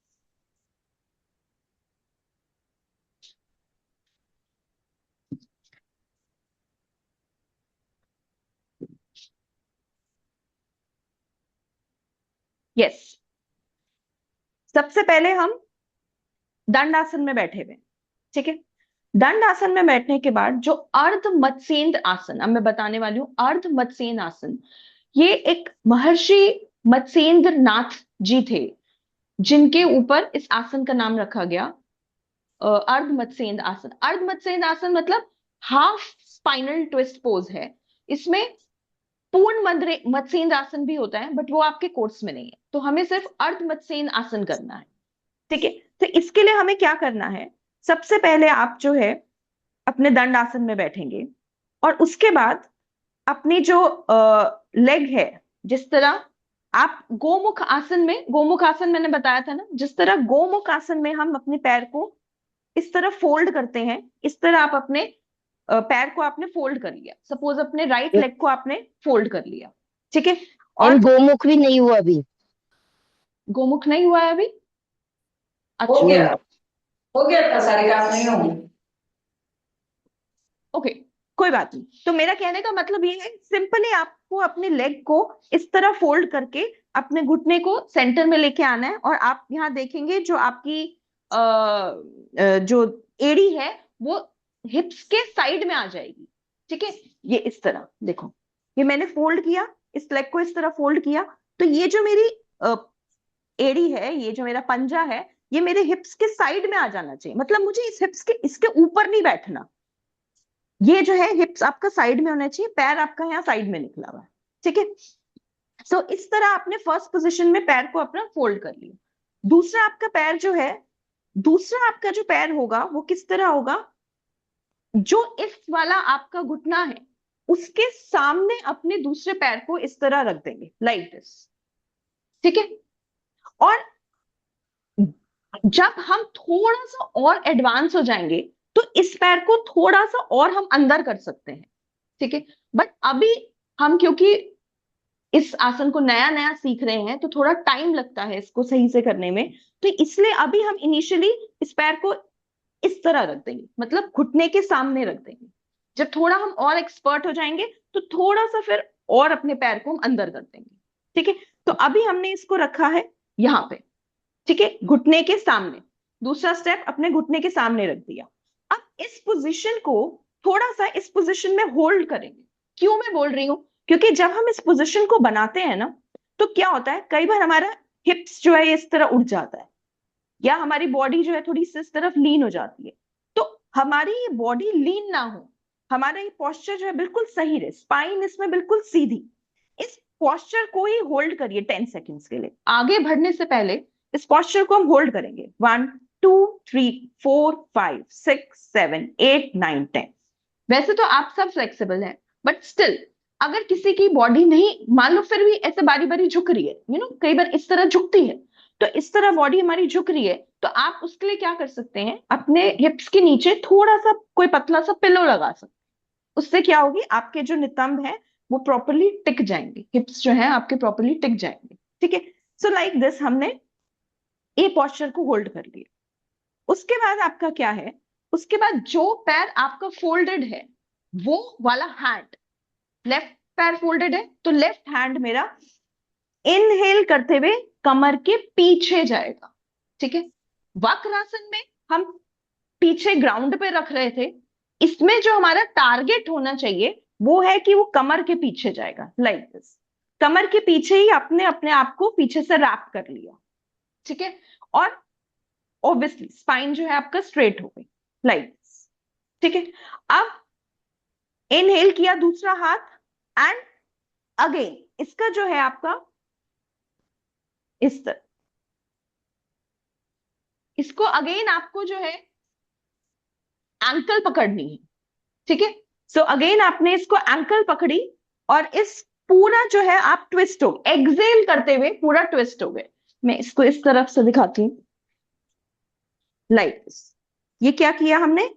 यस, सबसे पहले हम दंड आसन में बैठे हुए, ठीक है। दंड आसन में बैठने के बाद जो अर्ध मत्स्येंद्र आसन, अब मैं बताने वाली हूँ अर्ध मत्स्येंद्र आसन। ये एक महर्षि मत्स्येंद्र नाथ जी थे, जिनके ऊपर इस आसन का नाम रखा गया अर्ध मत्स्येंद्र आसन। अर्ध मत्स्येंद्र आसन मतलब हाफ स्पाइनल ट्विस्ट पोज है। इसमें पूर्ण मत्स्येंद्र आसन भी होता है, बट वो आपके कोर्स में नहीं है, तो हमें सिर्फ अर्ध मत्स्येंद्र आसन करना है, ठीक है। तो इसके लिए हमें क्या करना है, सबसे पहले आप जो है अपने दंड आसन में बैठेंगे, और उसके बाद अपनी जो लेग है, जिस तरह आप गोमुख आसन में, गोमुख आसन मैंने बताया था ना, जिस तरह गोमुख आसन में हम अपने पैर को इस तरह फोल्ड करते हैं, इस तरह आप अपने पैर को आपने फोल्ड कर लिया, सपोज अपने राइट लेग को आपने फोल्ड कर लिया, ठीक है। और गोमुख भी नहीं हुआ अभी? गोमुख नहीं हुआ है अभी? हो अच्छा, गया, हो गया था, सारे काम नहीं होंगे। ओके, कोई बात नहीं। तो मेरा कहने का मतलब ये है, सिंपली आपको अपने लेग को इस तरह फोल्ड करके अपने घुटने को सेंटर में लेके आना है, और आप यहाँ देखेंगे जो आपकी जो एड़ी है वो हिप्स के साइड में आ जाएगी, ठीक है। ये इस तरह देखो, ये मैंने फोल्ड किया, इस लेग को इस तरह फोल्ड किया, तो ये जो मेरी एड़ी है, ये जो मेरा पंजा है, ये मेरे हिप्स के साइड में आ जाना चाहिए। मतलब मुझे इस हिप्स के इसके ऊपर नहीं बैठना, ये जो है हिप्स आपका साइड में होना चाहिए, पैर आपका यहाँ साइड में निकला हुआ है, ठीक है। सो इस तरह आपने फर्स्ट पोजीशन में पैर को अपना फोल्ड कर लिया। दूसरा आपका पैर जो है, दूसरा आपका जो पैर होगा वो किस तरह होगा, जो इस वाला आपका घुटना है उसके सामने अपने दूसरे पैर को इस तरह रख देंगे, लाइक दिस, ठीक है। और जब हम थोड़ा सा और एडवांस हो जाएंगे तो इस पैर को थोड़ा सा और हम अंदर कर सकते हैं, ठीक है। बट अभी हम क्योंकि इस आसन को नया नया सीख रहे हैं तो थोड़ा टाइम लगता है इसको सही से करने में, तो इसलिए अभी हम इनिशियली इस पैर को इस तरह रख देंगे, मतलब घुटने के सामने रख देंगे। जब थोड़ा हम और एक्सपर्ट हो जाएंगे तो थोड़ा सा फिर और अपने पैर को हम अंदर कर देंगे, ठीक है। तो अभी हमने इसको रखा है यहाँ पे, ठीक है, घुटने के सामने। दूसरा स्टेप अपने घुटने के सामने रख दिया। अब इस पोजीशन को थोड़ा सा इस पोजीशन में होल्ड करेंगे। क्यों मैं बोल रही हूं, क्योंकि जब हम इस पोजीशन को बनाते हैं ना, तो क्या होता है, कई बार हमारा हिप्स जो है इस तरह उठ जाता है, या हमारी बॉडी जो है थोड़ी सी इस तरफ लीन हो जाती है। तो हमारी ये बॉडी लीन ना हो, हमारा ये पोस्चर जो है बिल्कुल सही रहे, स्पाइन इसमें बिल्कुल सीधी, इस पोस्चर को ही होल्ड करिए 10 सेकेंड्स के लिए। आगे बढ़ने से पहले इस पोस्चर को हम होल्ड करेंगे। 1 2 3 4 5 6 7 8 9 10। वैसे तो आप सब फ्लेक्सिबल हैं, बट स्टिल अगर किसी की बॉडी नहीं, मान लो फिर भी ऐसे बारी बारी झुक रही है, कई बार इस तरह झुकती है, तो इस तरह बॉडी हमारी झुक रही है, तो आप उसके लिए क्या कर सकते हैं, अपने हिप्स के नीचे थोड़ा सा कोई पतला सा पिलो लगा सकते हैं। उससे क्या होगी, आपके जो नितंब है वो प्रॉपरली टिक जाएंगे, हिप्स जो है आपके प्रॉपरली टिक जाएंगे। ठीक है, सो लाइक दिस हमने ये पोस्चर को होल्ड कर लिया। उसके बाद आपका क्या है, उसके बाद जो पैर आपका फोल्डेड है वो वाला हैंड, लेफ्ट पैर फोल्डेड है तो लेफ्ट हैंड मेरा इनहेल करते हुए कमर के पीछे जाएगा। ठीक है, वक्रासन में हम पीछे ग्राउंड पे रख रहे थे, इसमें जो हमारा टारगेट होना चाहिए वो है कि वो कमर के पीछे जाएगा, लाइक दिस। कमर के पीछे ही अपने अपने आप को पीछे से रैप कर लिया। ठीक है, और ऑब्वियसली स्पाइन जो है आपका स्ट्रेट हो गई, लाइक दिस। ठीक है, अब इनहेल किया दूसरा हाथ, एंड अगेन इसका जो है आपका इस तरह, इसको अगेन आपको जो है एंकल पकड़नी है। ठीक है, सो अगेन आपने इसको एंकल पकड़ी और इस पूरा जो है आप ट्विस्ट हो, एक्सेल करते हुए पूरा ट्विस्ट हो गए। मैं इसको इस तरफ से दिखाती हूँ, लाइक दिस। ये क्या किया हमने,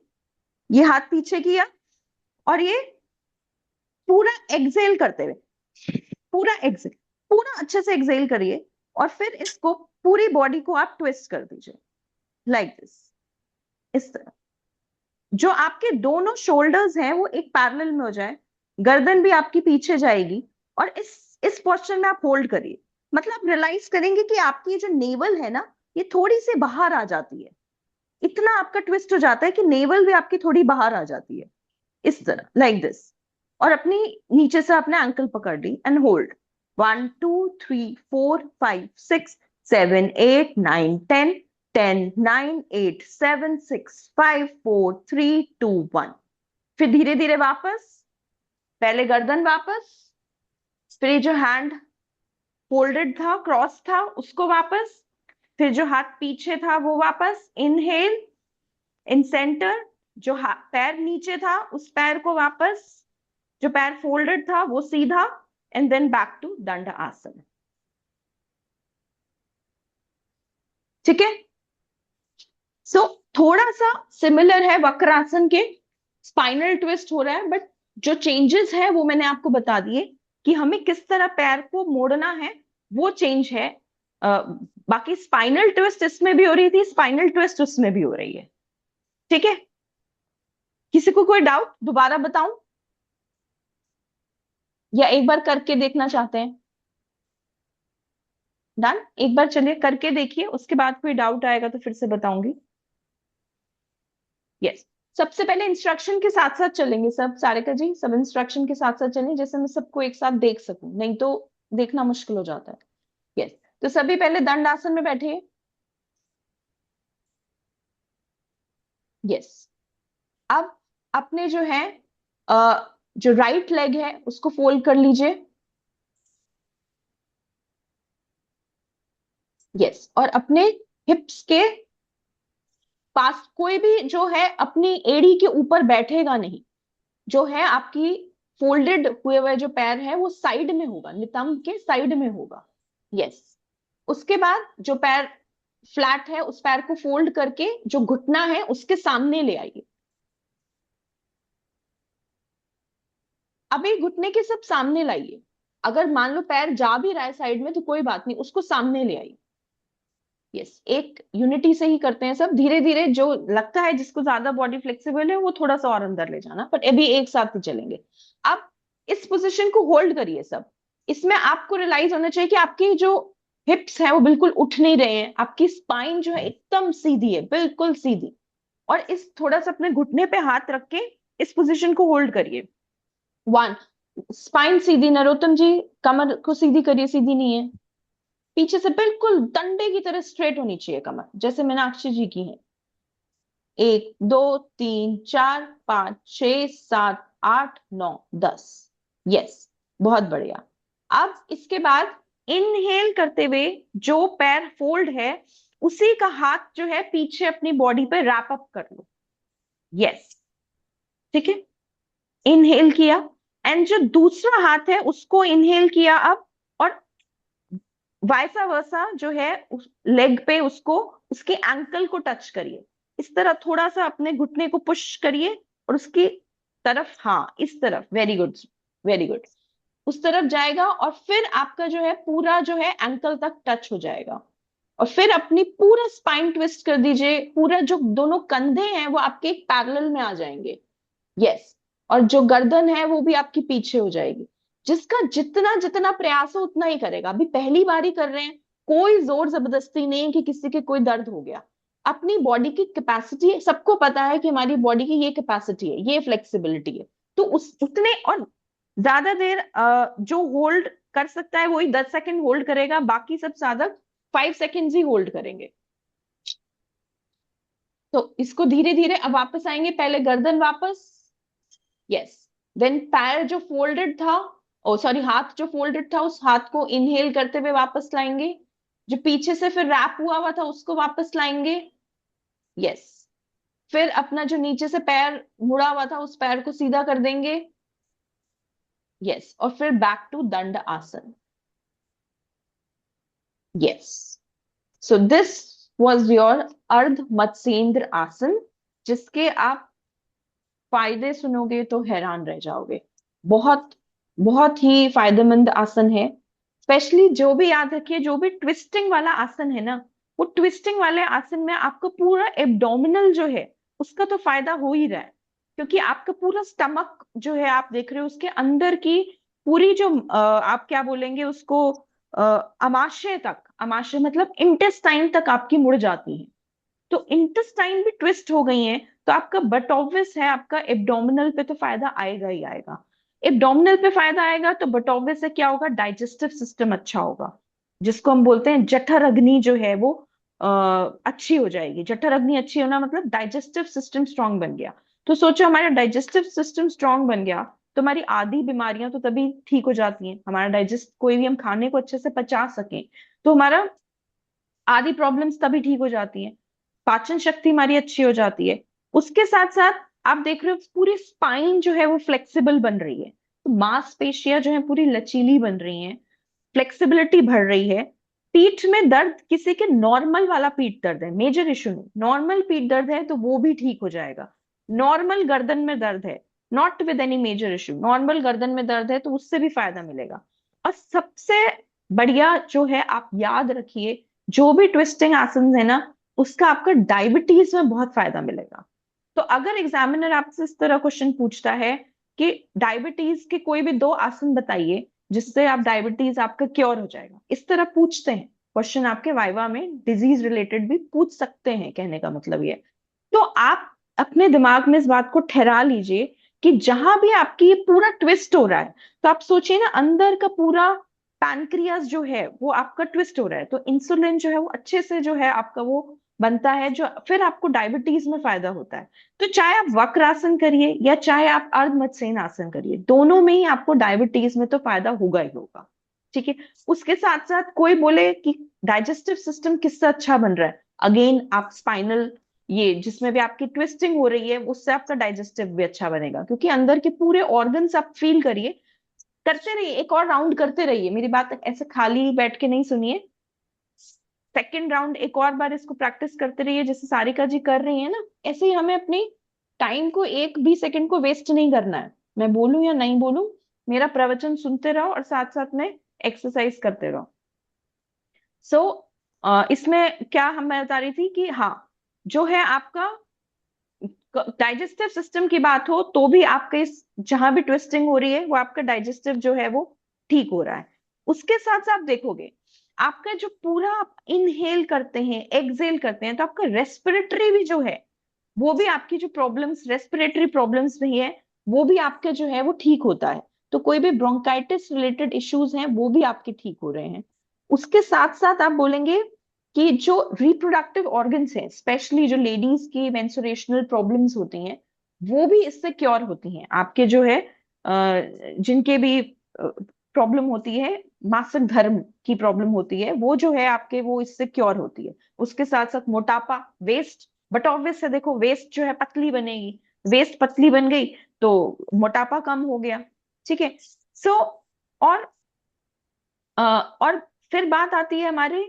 ये हाथ पीछे किया और ये पूरा एक्सेल करते हुए, पूरा एक्सेल, पूरा अच्छे से एक्सेल करिए और फिर इसको पूरी बॉडी को आप ट्विस्ट कर दीजिए, लाइक दिस, इस तरह। जो आपके दोनों शोल्डर्स हैं वो एक पैरेलल में हो जाए, गर्दन भी आपकी पीछे जाएगी, और इस पोस्चर में आप होल्ड करिए। मतलब आप रियलाइज करेंगे कि आपकी जो नेवल है ना, ये थोड़ी सी बाहर आ जाती है, इतना आपका ट्विस्ट हो जाता है कि नेवल भी आपकी थोड़ी बाहर आ जाती है, इस तरह, लाइक दिस। और अपनी नीचे से आपने एंकल पकड़ ली एंड होल्ड। 1 2 3 4 5 6 7 8 9 10 10 9 8 7 6 5 4 3 2 1। फिर धीरे धीरे वापस, पहले गर्दन वापस, फिर ये जो हैंड फोल्डेड था, क्रॉस था, उसको वापस, फिर जो हाथ पीछे था वो वापस, इनहेल इन सेंटर, जो पैर नीचे था उस पैर को वापस, जो पैर फोल्डेड था वो सीधा, एंड देन बैक टू दंड आसन। ठीक है, सो थोड़ा सा सिमिलर है वक्रासन के, स्पाइनल ट्विस्ट हो रहा है, बट जो चेंजेस है वो मैंने आपको बता दिए कि हमें किस तरह पैर को मोड़ना है, वो चेंज है। बाकी स्पाइनल ट्विस्ट इसमें भी हो रही थी, स्पाइनल ट्विस्ट उसमें भी हो रही है। ठीक है, किसी को कोई डाउट दोबारा बताऊं या एक बार करके देखना चाहते हैं? डन, एक बार चलिए करके देखिए, उसके बाद कोई डाउट आएगा तो फिर से बताऊंगी। यस, सबसे पहले इंस्ट्रक्शन के साथ साथ चलेंगे सब, सारिका जी सब इंस्ट्रक्शन के साथ साथ चलें, जैसे मैं सबको एक साथ देख सकूं, नहीं तो देखना मुश्किल हो जाता है। यस, तो सभी पहले दंड आसन में बैठिए। यस, अब अपने जो है जो राइट लेग है उसको फोल्ड कर लीजिए। यस, और अपने हिप्स के पास कोई भी जो है अपनी एड़ी के ऊपर बैठेगा नहीं, जो है आपकी फोल्डेड हुए हुए जो पैर है वो साइड में होगा, नितंब के साइड में होगा। यस, उसके बाद जो पैर फ्लैट है उस पैर को फोल्ड करके जो घुटना है उसके सामने ले आइए। अभी घुटने के सब सामने लाइए, अगर मान लो पैर जा भी रहा है साइड में तो कोई बात नहीं, उसको सामने ले आइए। यस, एक यूनिटी से ही करते हैं सब, धीरे धीरे जो लगता है जिसको ज्यादा बॉडी फ्लेक्सिबल है वो थोड़ा सा और अंदर ले जाना, बट अभी एक साथ ही चलेंगे। अब इस पोजीशन को होल्ड करिए सब। इसमें आपको रियलाइज होना चाहिए कि आपकी जो हिप्स हैं वो बिल्कुल उठ नहीं रहे हैं, आपकी स्पाइन जो है एकदम सीधी है, बिल्कुल सीधी। और इस थोड़ा सा अपने घुटने पे हाथ रख के इस पोजीशन को होल्ड करिए। 1, स्पाइन सीधी, नरोत्तम जी कमर को सीधी करिए, सीधी नहीं है, पीछे से बिल्कुल डंडे की तरह स्ट्रेट होनी चाहिए कमर, जैसे मीनाक्षी जी की है। 1 2 3 4 5 6 7 8 9 10। यस, बहुत बढ़िया। अब इसके बाद इनहेल करते हुए जो पैर फोल्ड है उसी का हाथ जो है पीछे अपनी बॉडी पे रैप अप कर लो। यस, ठीक है, इनहेल किया एंड जो दूसरा हाथ है उसको इनहेल किया अब, और वाइसा वर्सा जो है उस लेग पे उसको, उसके एंकल को टच करिए, इस तरह थोड़ा सा अपने घुटने को पुश करिए और उसकी तरफ, हाँ इस तरफ, वेरी गुड, वेरी गुड, उस तरफ जाएगा और फिर आपका जो है पूरा जो है एंकल तक टच हो जाएगा। और फिर अपनी पूरा स्पाइन ट्विस्ट कर दीजिए, पूरा जो दोनों कंधे हैं वो आपके एक पैरेलल में आ जाएंगे, यस, और जो गर्दन है वो भी आपकी पीछे हो जाएगी। जिसका जितना जितना प्रयास हो उतना ही करेगा, अभी पहली बार ही कर रहे हैं, कोई जोर जबरदस्ती नहीं कि किसी के कोई दर्द हो गया। अपनी बॉडी की कैपेसिटी सबको पता है कि हमारी बॉडी की ये कैपेसिटी है, ये फ्लेक्सिबिलिटी है, तो उस उतने, और ज्यादा देर जो होल्ड कर सकता है वही 10 सेकंड होल्ड करेगा, बाकी सब साधक 5 सेकंड ही होल्ड करेंगे। तो इसको धीरे धीरे अब वापस आएंगे, पहले गर्दन वापस, यस, देन पैर जो फोल्डेड था, ओ सॉरी हाथ जो फोल्डेड था उस हाथ को इनहेल करते हुए वापस लाएंगे, जो पीछे से फिर रैप हुआ हुआ था उसको वापस लाएंगे, यस, फिर अपना जो नीचे से पैर मुड़ा हुआ था उस पैर को सीधा कर देंगे, यस, और फिर बैक टू दंड आसन, yes. So this was your अर्ध मत्स्येंद्र आसन, जिसके आप फायदे सुनोगे तो हैरान रह जाओगे। बहुत बहुत ही फायदेमंद आसन है। स्पेशली जो भी, याद रखिए, जो भी ट्विस्टिंग वाला आसन है ना, वो ट्विस्टिंग वाले आसन में आपका पूरा एब्डोमिनल जो है उसका तो फायदा हो ही रहा है, क्योंकि आपका पूरा स्टमक जो है आप देख रहे हो, उसके अंदर की पूरी जो आप क्या बोलेंगे उसको, अमाशय तक, अमाशय मतलब इंटेस्टाइन तक आपकी मुड़ जाती है। तो इंटेस्टाइन भी ट्विस्ट हो गई है, तो आपका बट ऑब्वियस है, आपका एब्डोमिनल पे तो फायदा आएगा ही आएगा। एब्डोमिनल पे फायदा आएगा तो बट ऑब्वियस है क्या होगा, डाइजेस्टिव सिस्टम अच्छा होगा, जिसको हम बोलते हैं जठर अग्नि जो है वो अच्छी हो जाएगी। जठर अग्नि अच्छी होना मतलब डाइजेस्टिव सिस्टम स्ट्रांग बन गया। तो सोचो हमारा डाइजेस्टिव सिस्टम स्ट्रांग बन गया तो हमारी आधी बीमारियां तो तभी ठीक हो जाती हैं। हमारा डाइजेस्ट, कोई भी हम खाने को अच्छे से पचा सकें तो हमारा आधी प्रॉब्लम्स तभी ठीक हो जाती हैं, पाचन शक्ति हमारी अच्छी हो जाती है। उसके साथ साथ आप देख रहे हो पूरी स्पाइन जो है वो फ्लेक्सिबल बन रही है, तो मांसपेशियां जो है पूरी लचीली बन रही हैं, फ्लेक्सिबिलिटी बढ़ रही है। पीठ में दर्द, किसी के नॉर्मल वाला पीठ दर्द है, मेजर इशू नहीं, नॉर्मल पीठ दर्द है तो वो भी ठीक हो जाएगा। नॉर्मल गर्दन में दर्द है, not with any major issue, normal गर्दन में दर्द है तो उससे भी फायदा मिलेगा। और सबसे बढ़िया जो है, आप याद रखिए, जो भी ट्विस्टिंग आसन है ना, उसका आपका डायबिटीज में बहुत फायदा मिलेगा। तो अगर एग्जामिनर आपसे इस तरह क्वेश्चन पूछता है कि डायबिटीज के कोई भी 2 आसन बताइए जिससे आप डायबिटीज आपका क्योर हो जाएगा, इस तरह पूछते हैं क्वेश्चन, आपके वाइवा में डिजीज रिलेटेड भी पूछ सकते हैं, कहने का मतलब ये। तो आप अपने दिमाग में इस बात को ठहरा लीजिए कि जहां भी आपकी ये पूरा ट्विस्ट हो रहा है, तो आप सोचिए ना, अंदर का पूरा पैनक्रियास जो है वो आपका ट्विस्ट हो रहा है, तो इंसुलिन जो है वो अच्छे से जो है आपका वो बनता है, जो फिर आपको डायबिटीज में फायदा होता है। तो चाहे आप वक्रासन करिए या चाहे आप अर्ध मत्स्येन आसन करिए, दोनों में ही आपको डायबिटीज में तो फायदा होगा ही होगा। ठीक है। उसके साथ साथ कोई बोले कि डाइजेस्टिव सिस्टम किससे अच्छा बन रहा है, अगेन आप स्पाइनल, ये जिसमें भी आपकी ट्विस्टिंग हो रही है उससे आपका डाइजेस्टिव भी अच्छा बनेगा, क्योंकि अंदर के पूरे ऑर्गन्स आप फील करिए, करते रहिए, एक और राउंड करते रहिए, मेरी बात ऐसे खाली बैठ के नहीं सुनिए। सेकेंड राउंड एक और बार इसको प्रैक्टिस करते रहिए, जैसे सारिका जी कर रही है ना, ऐसे ही हमें अपनी टाइम को एक भी सेकंड को वेस्ट नहीं करना है। मैं बोलूं या नहीं बोलूं, मेरा प्रवचन सुनते रहो और साथ साथ में एक्सरसाइज करते रहो। सो इसमें क्या हम मैं बता रही थी कि हाँ, जो है आपका डाइजेस्टिव सिस्टम की बात हो तो भी आपके इस जहां भी ट्विस्टिंग हो रही है वो आपका डाइजेस्टिव जो है वो ठीक हो रहा है। उसके साथ साथ देखोगे आपका जो पूरा आप इनहेल करते हैं एक्सहेल करते हैं, तो आपका रेस्पिरेटरी भी जो है वो भी, आपकी जो प्रॉब्लम्स, रेस्पिरेटरी प्रॉब्लम्स भी है, वो भी आपके जो है वो ठीक होता है। तो कोई भी ब्रोंकाइटिस रिलेटेड इश्यूज हैं वो भी आपके ठीक हो रहे हैं। उसके साथ साथ आप बोलेंगे कि जो रिप्रोडक्टिव ऑर्गन्स हैं, स्पेशली जो लेडीज की मेंस्ट्रुएशनल प्रॉब्लम्स होती हैं, वो भी इससे क्योर होती हैं। आपके जो है जिनके भी प्रॉब्लम होती है, मासिक धर्म की प्रॉब्लम होती है, वो जो है आपके वो इससे क्योर होती है। उसके साथ साथ मोटापा, वेस्ट, बट ऑब्वियस है, देखो वेस्ट जो है पतली बनेगी, वेस्ट पतली बन गई तो मोटापा कम हो गया। ठीक है। सो और और फिर बात आती है हमारे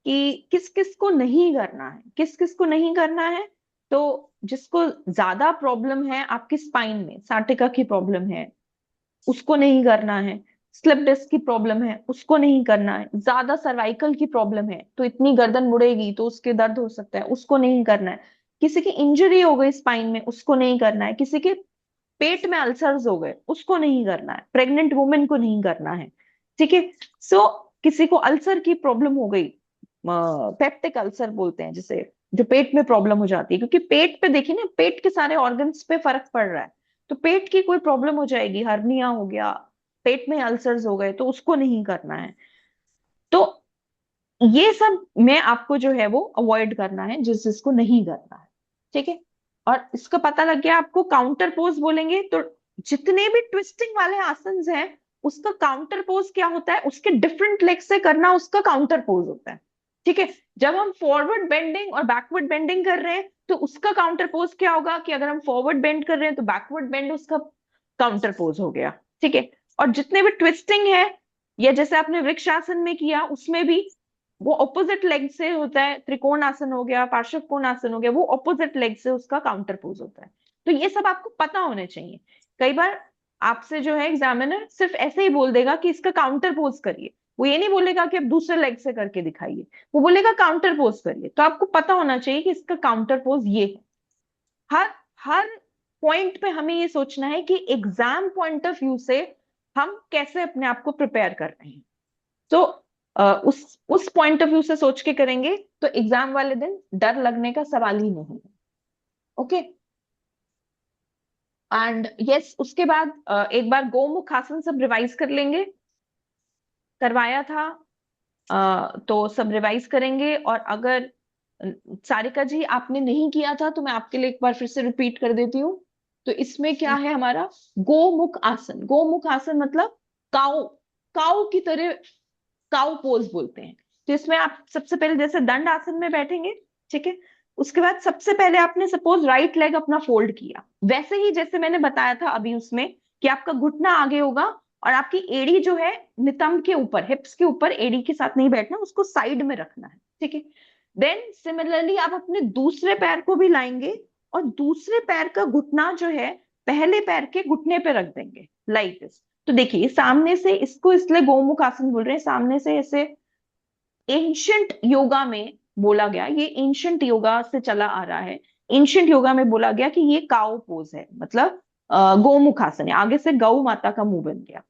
कि किस किस को नहीं करना है, किस किस को नहीं करना है। तो जिसको ज्यादा प्रॉब्लम है आपकी स्पाइन में, साटिका की प्रॉब्लम है, उसको नहीं करना है। स्लिप डिस्क की प्रॉब्लम है, उसको नहीं करना है। ज्यादा सर्वाइकल की प्रॉब्लम है तो इतनी गर्दन मुड़ेगी तो उसके दर्द हो सकता है, उसको नहीं करना है। किसी की इंजरी हो गई स्पाइन में, उसको नहीं करना है। किसी के पेट में अल्सर्स हो गए, उसको नहीं करना है। प्रेग्नेंट वुमेन को नहीं करना है। ठीक है। सो किसी को अल्सर की प्रॉब्लम हो गई, पेप्टिक अल्सर बोलते हैं जिसे, जो पेट में प्रॉब्लम हो जाती है, क्योंकि पेट पे देखिए ना, पेट के सारे ऑर्गन्स पे फर्क पड़ रहा है। तो पेट की कोई प्रॉब्लम हो जाएगी, हर्निया हो गया, पेट में अल्सर्स हो गए, तो उसको नहीं करना है। तो ये सब में आपको जो है वो अवॉइड करना है, जिस जिसको नहीं करना है। ठीक है। और इसका पता लग गया आपको। काउंटर पोज बोलेंगे तो जितने भी ट्विस्टिंग वाले आसन हैं, उसका काउंटर पोज क्या होता है, उसके डिफरेंट लेग से करना उसका काउंटर पोज होता है। ठीक है। जब हम फॉरवर्ड बेंडिंग और बैकवर्ड बेंडिंग कर रहे हैं तो उसका काउंटर पोज क्या होगा, कि अगर हम फॉरवर्ड बेंड कर रहे हैं तो बैकवर्ड बेंड उसका काउंटर पोज हो गया। ठीक है। और जितने भी ट्विस्टिंग है, या जैसे आपने वृक्षासन में किया, उसमें भी वो ऑपोजिट लेग से होता है। त्रिकोण आसन हो गया, पार्श्व कोण आसन हो गया, वो ऑपोजिट लेग से उसका काउंटर पोज होता है। तो ये सब आपको पता होने चाहिए। कई बार आपसे जो है एग्जामिनर सिर्फ ऐसे ही बोल देगा कि इसका काउंटर पोज करिए, वो ये नहीं बोलेगा कि अब दूसरे लेग से करके दिखाइए, वो बोलेगा काउंटर पोज करिए। तो आपको पता होना चाहिए कि इसका काउंटर पोज ये है। हर हर पॉइंट पे हमें ये सोचना है कि एग्जाम पॉइंट ऑफ व्यू से हम कैसे अपने आप को प्रिपेयर कर रहे हैं। तो उस पॉइंट ऑफ व्यू से सोच के करेंगे तो एग्जाम वाले दिन डर लगने का सवाल ही नहीं है। ओके। एंड यस, उसके बाद एक बार गोमुख आसन सब रिवाइज कर लेंगे। करवाया था तो सब रिवाइज करेंगे। और अगर सारिका जी आपने नहीं किया था तो मैं आपके लिए एक बार फिर से रिपीट कर देती हूँ। तो इसमें क्या है हमारा, गोमुख आसन। गोमुख आसन मतलब काऊ, काऊ की तरह, काउ पोज बोलते हैं। तो इसमें आप सबसे पहले जैसे दंड आसन में बैठेंगे, ठीक है। उसके बाद सबसे पहले आपने सपोज राइट लेग अपना फोल्ड किया, वैसे ही जैसे मैंने बताया था अभी उसमें, कि आपका घुटना आगे होगा और आपकी एड़ी जो है नितंब के ऊपर, हिप्स के ऊपर, एड़ी के साथ नहीं बैठना, उसको साइड में रखना है। ठीक है। देन सिमिलरली आप अपने दूसरे पैर को भी लाएंगे और दूसरे पैर का घुटना जो है पहले पैर के घुटने पे रख देंगे, लाइक दिस। तो देखिए सामने से, इसको इसलिए गोमुख आसन बोल रहे हैं, सामने से ऐसे एंशंट योगा में बोला गया, ये एंशंट योगा से चला आ रहा है। एंशंट योगा में बोला गया कि ये काउ पोज है, मतलब गोमुख आसन है। आगे से गौ माता का मुंह बन गया।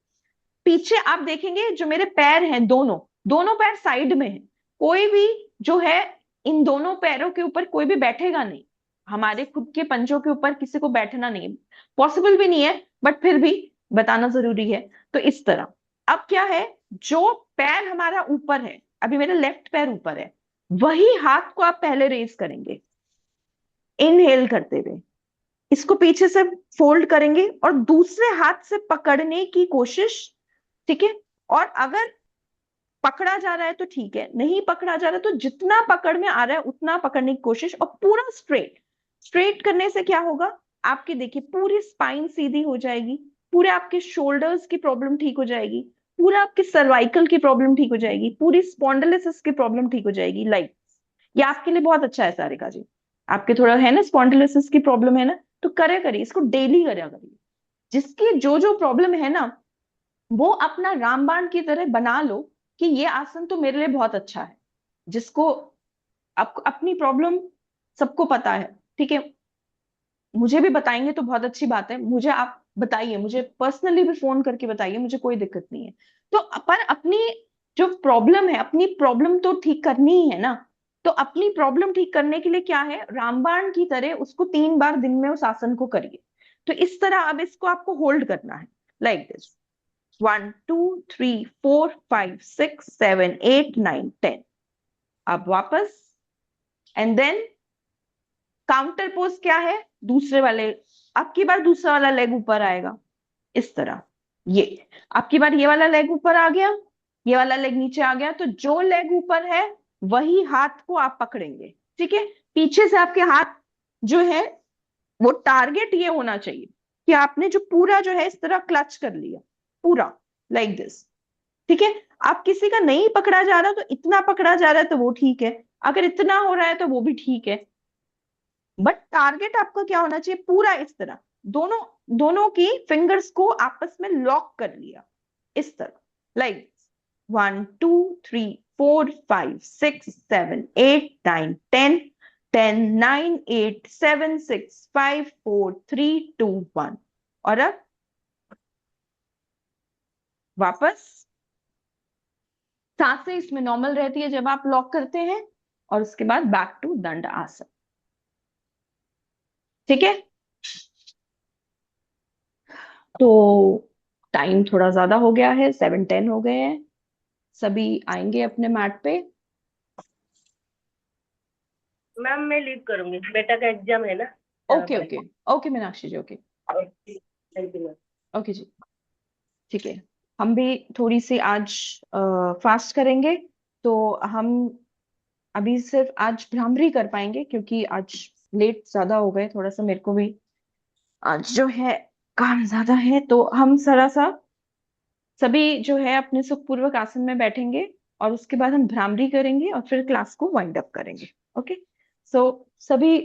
पीछे आप देखेंगे जो मेरे पैर हैं, दोनों दोनों पैर साइड में है। कोई भी जो है इन दोनों पैरों के ऊपर कोई भी बैठेगा नहीं। हमारे खुद के पंजों के ऊपर किसी को बैठना नहीं, पॉसिबल भी नहीं है, बट फिर भी बताना जरूरी है। तो इस तरह अब क्या है, जो पैर हमारा ऊपर है, अभी मेरा लेफ्ट पैर ऊपर है, वही हाथ को आप पहले रेज करेंगे इनहेल करते हुए। इसको पीछे से फोल्ड करेंगे और दूसरे हाथ से पकड़ने की कोशिश। ठीक है। और अगर पकड़ा जा रहा है तो ठीक है, नहीं पकड़ा जा रहा है तो जितना पकड़ में आ रहा है उतना पकड़ने की कोशिश, और पूरा स्ट्रेट। स्ट्रेट करने से क्या होगा, आपकी देखिए पूरी स्पाइन सीधी हो जाएगी, पूरे आपके शोल्डर्स की प्रॉब्लम ठीक हो जाएगी, पूरा आपके सर्वाइकल की प्रॉब्लम ठीक हो जाएगी, पूरी स्पॉन्डिलोसिस की प्रॉब्लम ठीक हो जाएगी। लाइक ये आपके लिए बहुत अच्छा है सारिका जी। आपके थोड़ा है ना स्पॉन्डिलोसिस की प्रॉब्लम है ना, तो करे करिए इसको, डेली करा करिए। जिसकी जो जो प्रॉब्लम है ना, वो अपना रामबाण की तरह बना लो कि ये आसन तो मेरे लिए बहुत अच्छा है। जिसको अपनी प्रॉब्लम सबको पता है, ठीक है, मुझे भी बताएंगे तो बहुत अच्छी बात है। मुझे आप बताइए, मुझे पर्सनली भी फोन करके बताइए, मुझे कोई दिक्कत नहीं है। तो पर अपनी जो प्रॉब्लम है, अपनी प्रॉब्लम तो ठीक करनी ही है ना। तो अपनी प्रॉब्लम ठीक करने के लिए क्या है, रामबाण की तरह उसको 3 बार दिन में उस आसन को करिए। तो इस तरह अब इसको आपको होल्ड करना है, लाइक दिस। 1 2 3 4 5 6 7 8 9 10। अब वापस, एंड देन काउंटर पोज क्या है, दूसरे वाले, अब की बार दूसरा वाला लेग ऊपर आएगा इस तरह। ये अब की बार ये वाला लेग ऊपर आ गया, ये वाला लेग नीचे आ गया। तो जो लेग ऊपर है वही हाथ को आप पकड़ेंगे। ठीक है। पीछे से आपके हाथ जो है वो टारगेट ये होना चाहिए कि आपने जो पूरा जो है इस तरह क्लच कर लिया, पूरा लाइक दिस। ठीक है, आप किसी का नहीं पकड़ा जा रहा तो इतना पकड़ा जा रहा है तो वो ठीक है, अगर इतना हो रहा है तो वो भी ठीक है, बट टारगेट आपका क्या होना चाहिए, पूरा इस तरह, दोनों दोनों की फिंगर्स को आपस में लॉक कर लिया इस तरह, लाइक 1 2 3 4 5 6 7 8 9 10 9 8 7 6 5 4 3 2 1, और अब वापस सांसें इसमें नॉर्मल रहती है जब आप लॉक करते हैं, और उसके बाद बैक टू दंड आसन। ठीक है, तो टाइम थोड़ा ज्यादा हो गया है, 7:10 हो गए हैं, सभी आएंगे अपने मैट पे। मैम मैं लीव करूंगी, बेटा का एग्जाम है ना। Okay okay okay Meenakshi ji, okay thank you ma'am. Okay जी, ठीक है। हम भी थोड़ी सी आज फास्ट करेंगे, तो हम अभी सिर्फ आज भ्रामरी कर पाएंगे, क्योंकि आज लेट ज्यादा हो गए, थोड़ा सा मेरे को भी आज जो है काम ज्यादा है, तो हम जरा सा सभी जो है अपने सुखपूर्वक आसन में बैठेंगे, और उसके बाद हम भ्रामरी करेंगे और फिर क्लास को वाइंड अप करेंगे। ओके, सो सभी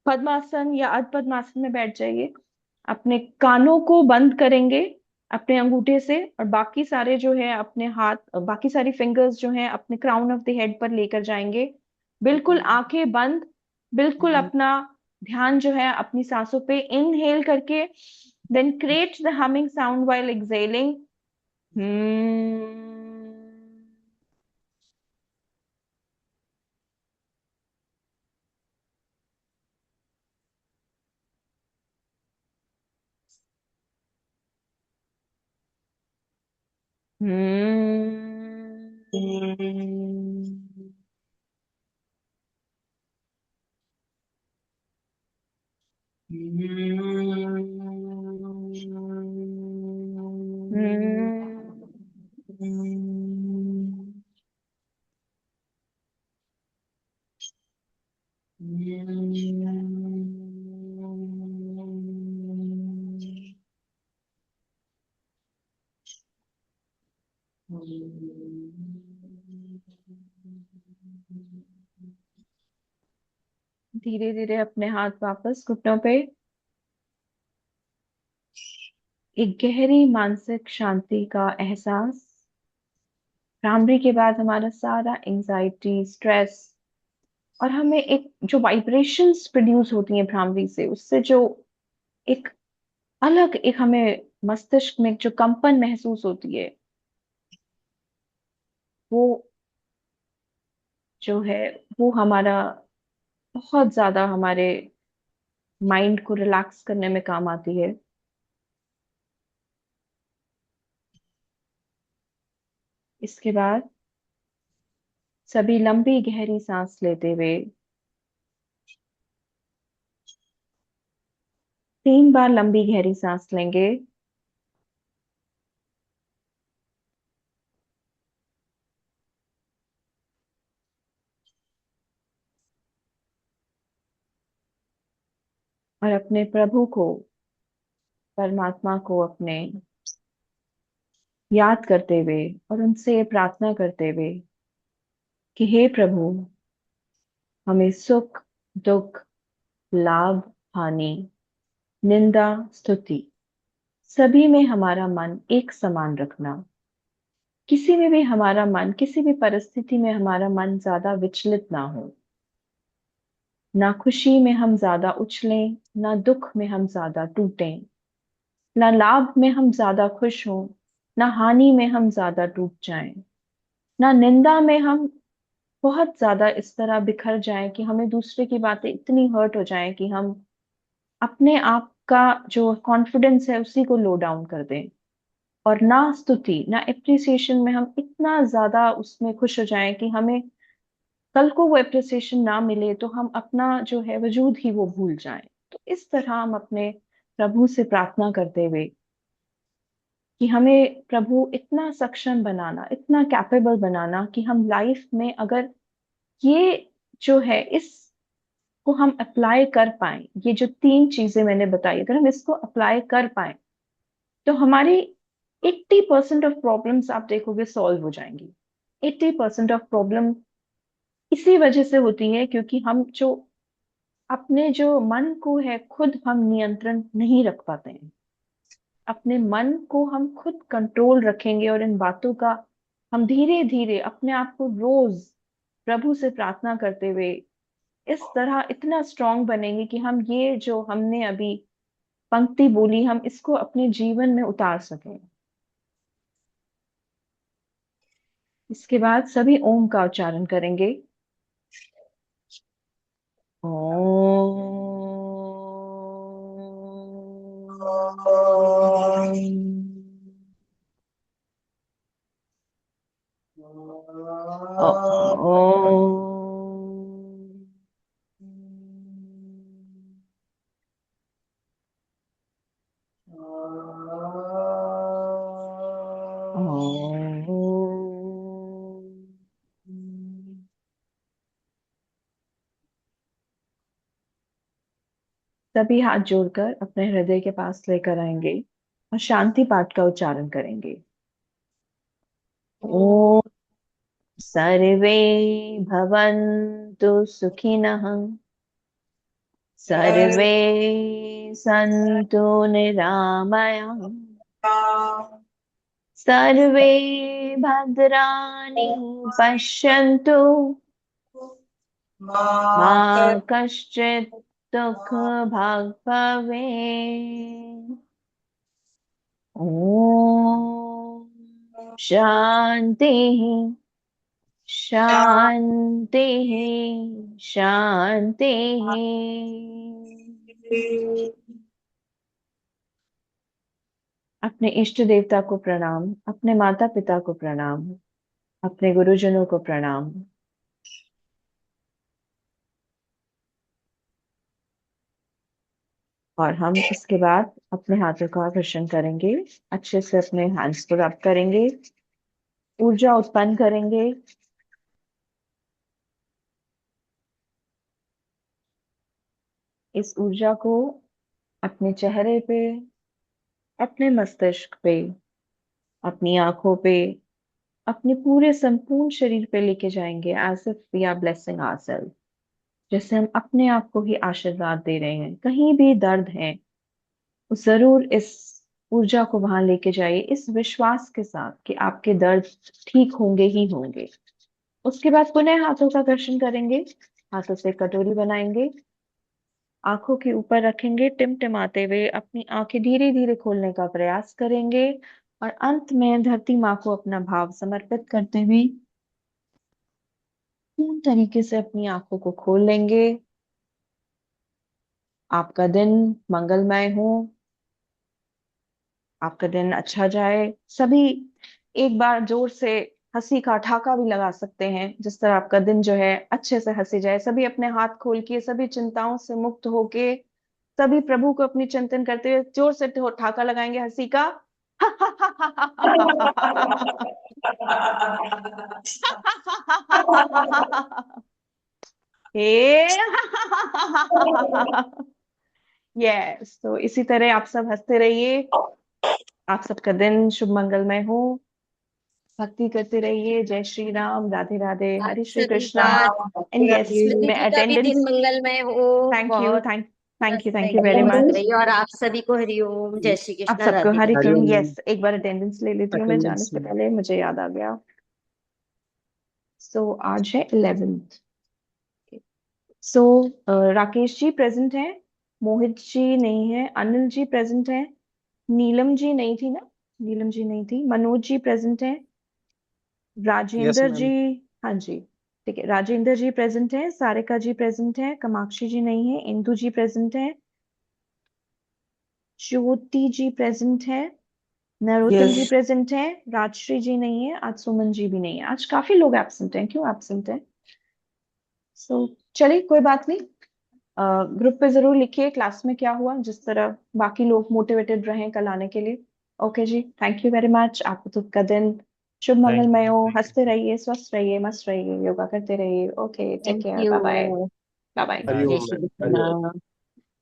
पद्मासन या अर्ध पद्मासन में बैठ जाइए, अपने कानों को बंद करेंगे अपने अंगूठे से, और बाकी सारे जो है अपने हाथ, बाकी सारी फिंगर्स जो है अपने क्राउन ऑफ द हेड पर लेकर जाएंगे, बिल्कुल आंखें बंद, बिल्कुल अपना ध्यान जो है अपनी सांसों पे, इनहेल करके, then create the humming sound while exhaling. धीरे धीरे अपने हाथ वापस घुटनों पे, एक गहरी मानसिक शांति का एहसास। भ्रामरी के बाद हमारा सारा एंजाइटी, स्ट्रेस, और हमें एक जो वाइब्रेशंस प्रोड्यूस होती हैं भ्रामरी से, उससे जो एक अलग एक हमें मस्तिष्क में जो कंपन महसूस होती है, वो जो है वो हमारा बहुत ज्यादा हमारे माइंड को रिलैक्स करने में काम आती है। इसके बाद सभी लंबी गहरी सांस लेते हुए 3 बार लंबी गहरी सांस लेंगे, और अपने प्रभु को, परमात्मा को अपने याद करते हुए और उनसे ये प्रार्थना करते हुए कि हे प्रभु, हमें सुख दुख, लाभ हानि, निंदा स्तुति, सभी में हमारा मन एक समान रखना। किसी में भी हमारा मन, किसी भी परिस्थिति में हमारा मन ज्यादा विचलित ना हो, ना खुशी में हम ज्यादा उछलें, ना दुख में हम ज्यादा टूटें, ना लाभ में हम ज्यादा खुश हों, ना हानि में हम ज्यादा टूट जाएं, ना निंदा में हम बहुत ज्यादा इस तरह बिखर जाएं कि हमें दूसरे की बातें इतनी हर्ट हो जाएं कि हम अपने आप का जो कॉन्फिडेंस है उसी को लो डाउन कर दें, और ना स्तुति, ना एप्रिसिएशन में हम इतना ज्यादा उसमें खुश हो जाएं कि हमें कल को वो एप्रिसिएशन ना मिले तो हम अपना जो है वजूद ही वो भूल जाएं। तो इस तरह हम अपने प्रभु से प्रार्थना करते हुए कि हमें प्रभु इतना सक्षम बनाना, इतना कैपेबल बनाना कि हम लाइफ में अगर ये जो है इसको हम अप्लाई कर पाए, ये जो 3 चीजें मैंने बताई, अगर हम इसको अप्लाई कर पाए तो हमारी 80% ऑफ प्रॉब्लम्स आप देखोगे सॉल्व हो जाएंगी। 80% ऑफ प्रॉब्लम इसी वजह से होती है क्योंकि हम जो अपने जो मन को है खुद हम नियंत्रण नहीं रख पाते हैं। अपने मन को हम खुद कंट्रोल रखेंगे और इन बातों का हम धीरे धीरे अपने आप को रोज प्रभु से प्रार्थना करते हुए इस तरह इतना स्ट्रांग बनेंगे कि हम ये जो हमने अभी पंक्ति बोली हम इसको अपने जीवन में उतार सकें। इसके बाद सभी ओम का उच्चारण करेंगे। सभी हाथ जोड़कर अपने हृदय के पास लेकर आएंगे और शांति पाठ का उच्चारण करेंगे। ओम सर्वे भवन्तु सुखिनः, सर्वे सन्तु निरामयाः, सर्वे भद्राणि पश्यन्तु, मा कश्चित् दुःखभाग् भवेत्। ओम शांति शांति शांति। अपने इष्ट देवता को प्रणाम, अपने माता पिता को प्रणाम, अपने गुरुजनों को प्रणाम। और हम इसके बाद अपने हाथों का आकर्षण करेंगे, अच्छे से अपने हैंड्स को रब करेंगे, ऊर्जा उत्पन्न करेंगे। इस ऊर्जा को अपने चेहरे पे, अपने मस्तिष्क पे, अपनी आंखों पे, अपने पूरे संपूर्ण शरीर पे लेके जाएंगे as if we are blessing ourselves. जैसे हम अपने आप को ही आशीर्वाद दे रहे हैं। कहीं भी दर्द है तो जरूर इस ऊर्जा को वहां लेके जाइए, इस विश्वास के साथ कि आपके दर्द ठीक होंगे ही होंगे। उसके बाद पुनः हाथों का दर्शन करेंगे, हाथों से कटोरी बनाएंगे, आंखों के ऊपर रखेंगे, टिमटिमाते हुए अपनी आंखें धीरे धीरे खोलने का प्रयास करेंगे और अंत में धरती माँ को अपना भाव समर्पित करते हुए पूर्ण तरीके से अपनी आंखों को खोल लेंगे। आपका दिन मंगलमय हो, आपका दिन अच्छा जाए। सभी एक बार जोर से हंसी का ठहाका भी लगा सकते हैं, जिस तरह आपका दिन जो है अच्छे से हंसी जाए। सभी अपने हाथ खोल के, सभी चिंताओं से मुक्त होके, सभी प्रभु को अपनी चिंतन करते हुए जोर से ठहाका लगाएंगे हंसी का। यस, तो इसी तरह आप सब हंसते रहिए। आप सबका दिन शुभ मंगलमय हो। भक्ति करते रहिए। जय श्री राम, राधे राधे, आप हरे श्री सभी कृष्णा। का, एंड यस, स्मृति मैं जी का भी दिन अटेंडेंस। मंगलमय हो। थैंक यू, बहुत थैंक यू वेरी मस्त मच। रहिए और आप सभी को हरिओम, जय श्री आप कृष्णा, सबको राधे हरि राधे। कृष्ण। यस, एक बार अटेंडेंस ले लेती हूँ मैं जाने अटेंडेंस से पहले, मुझे याद आ गया। सो आज है 11th। सो राकेश जी प्रेजेंट है, मोहित जी नहीं है, अनिल जी प्रेजेंट है, नीलम जी नहीं थी ना, नीलम जी नहीं थी, मनोज जी प्रेजेंट है, यस राजेंद्र जी, मैम। हाँ जी ठीक है, राजेंद्र जी प्रेजेंट है, सारिका जी प्रेजेंट है, कामाक्षी जी नहीं है, इंदु जी प्रेजेंट है, ज्योति जी प्रेजेंट है, नरोत्तम जी यस। प्रेजेंट है, राजश्री जी नहीं है, आज सुमन जी भी नहीं है। आज काफी लोग एब्सेंट हैं, क्यों एब्सेंट हैं? सो चलिए कोई बात नहीं। ग्रुप पे जरूर लिखिए क्लास में क्या हुआ, जिस तरह बाकी लोग मोटिवेटेड रहे कल आने के लिए। ओके जी, थैंक यू वेरी मच। आपको सबका दिन शुभ थैंक मंगलमय यू। हो। हंसते रहिए, स्वस्थ रहिए, मस्त रहिए, योगा करते रहिए। Okay, take thank care, you. Bye bye, bye bye. जय हरिओम श्री मैम, हरिओम। कृष्णा।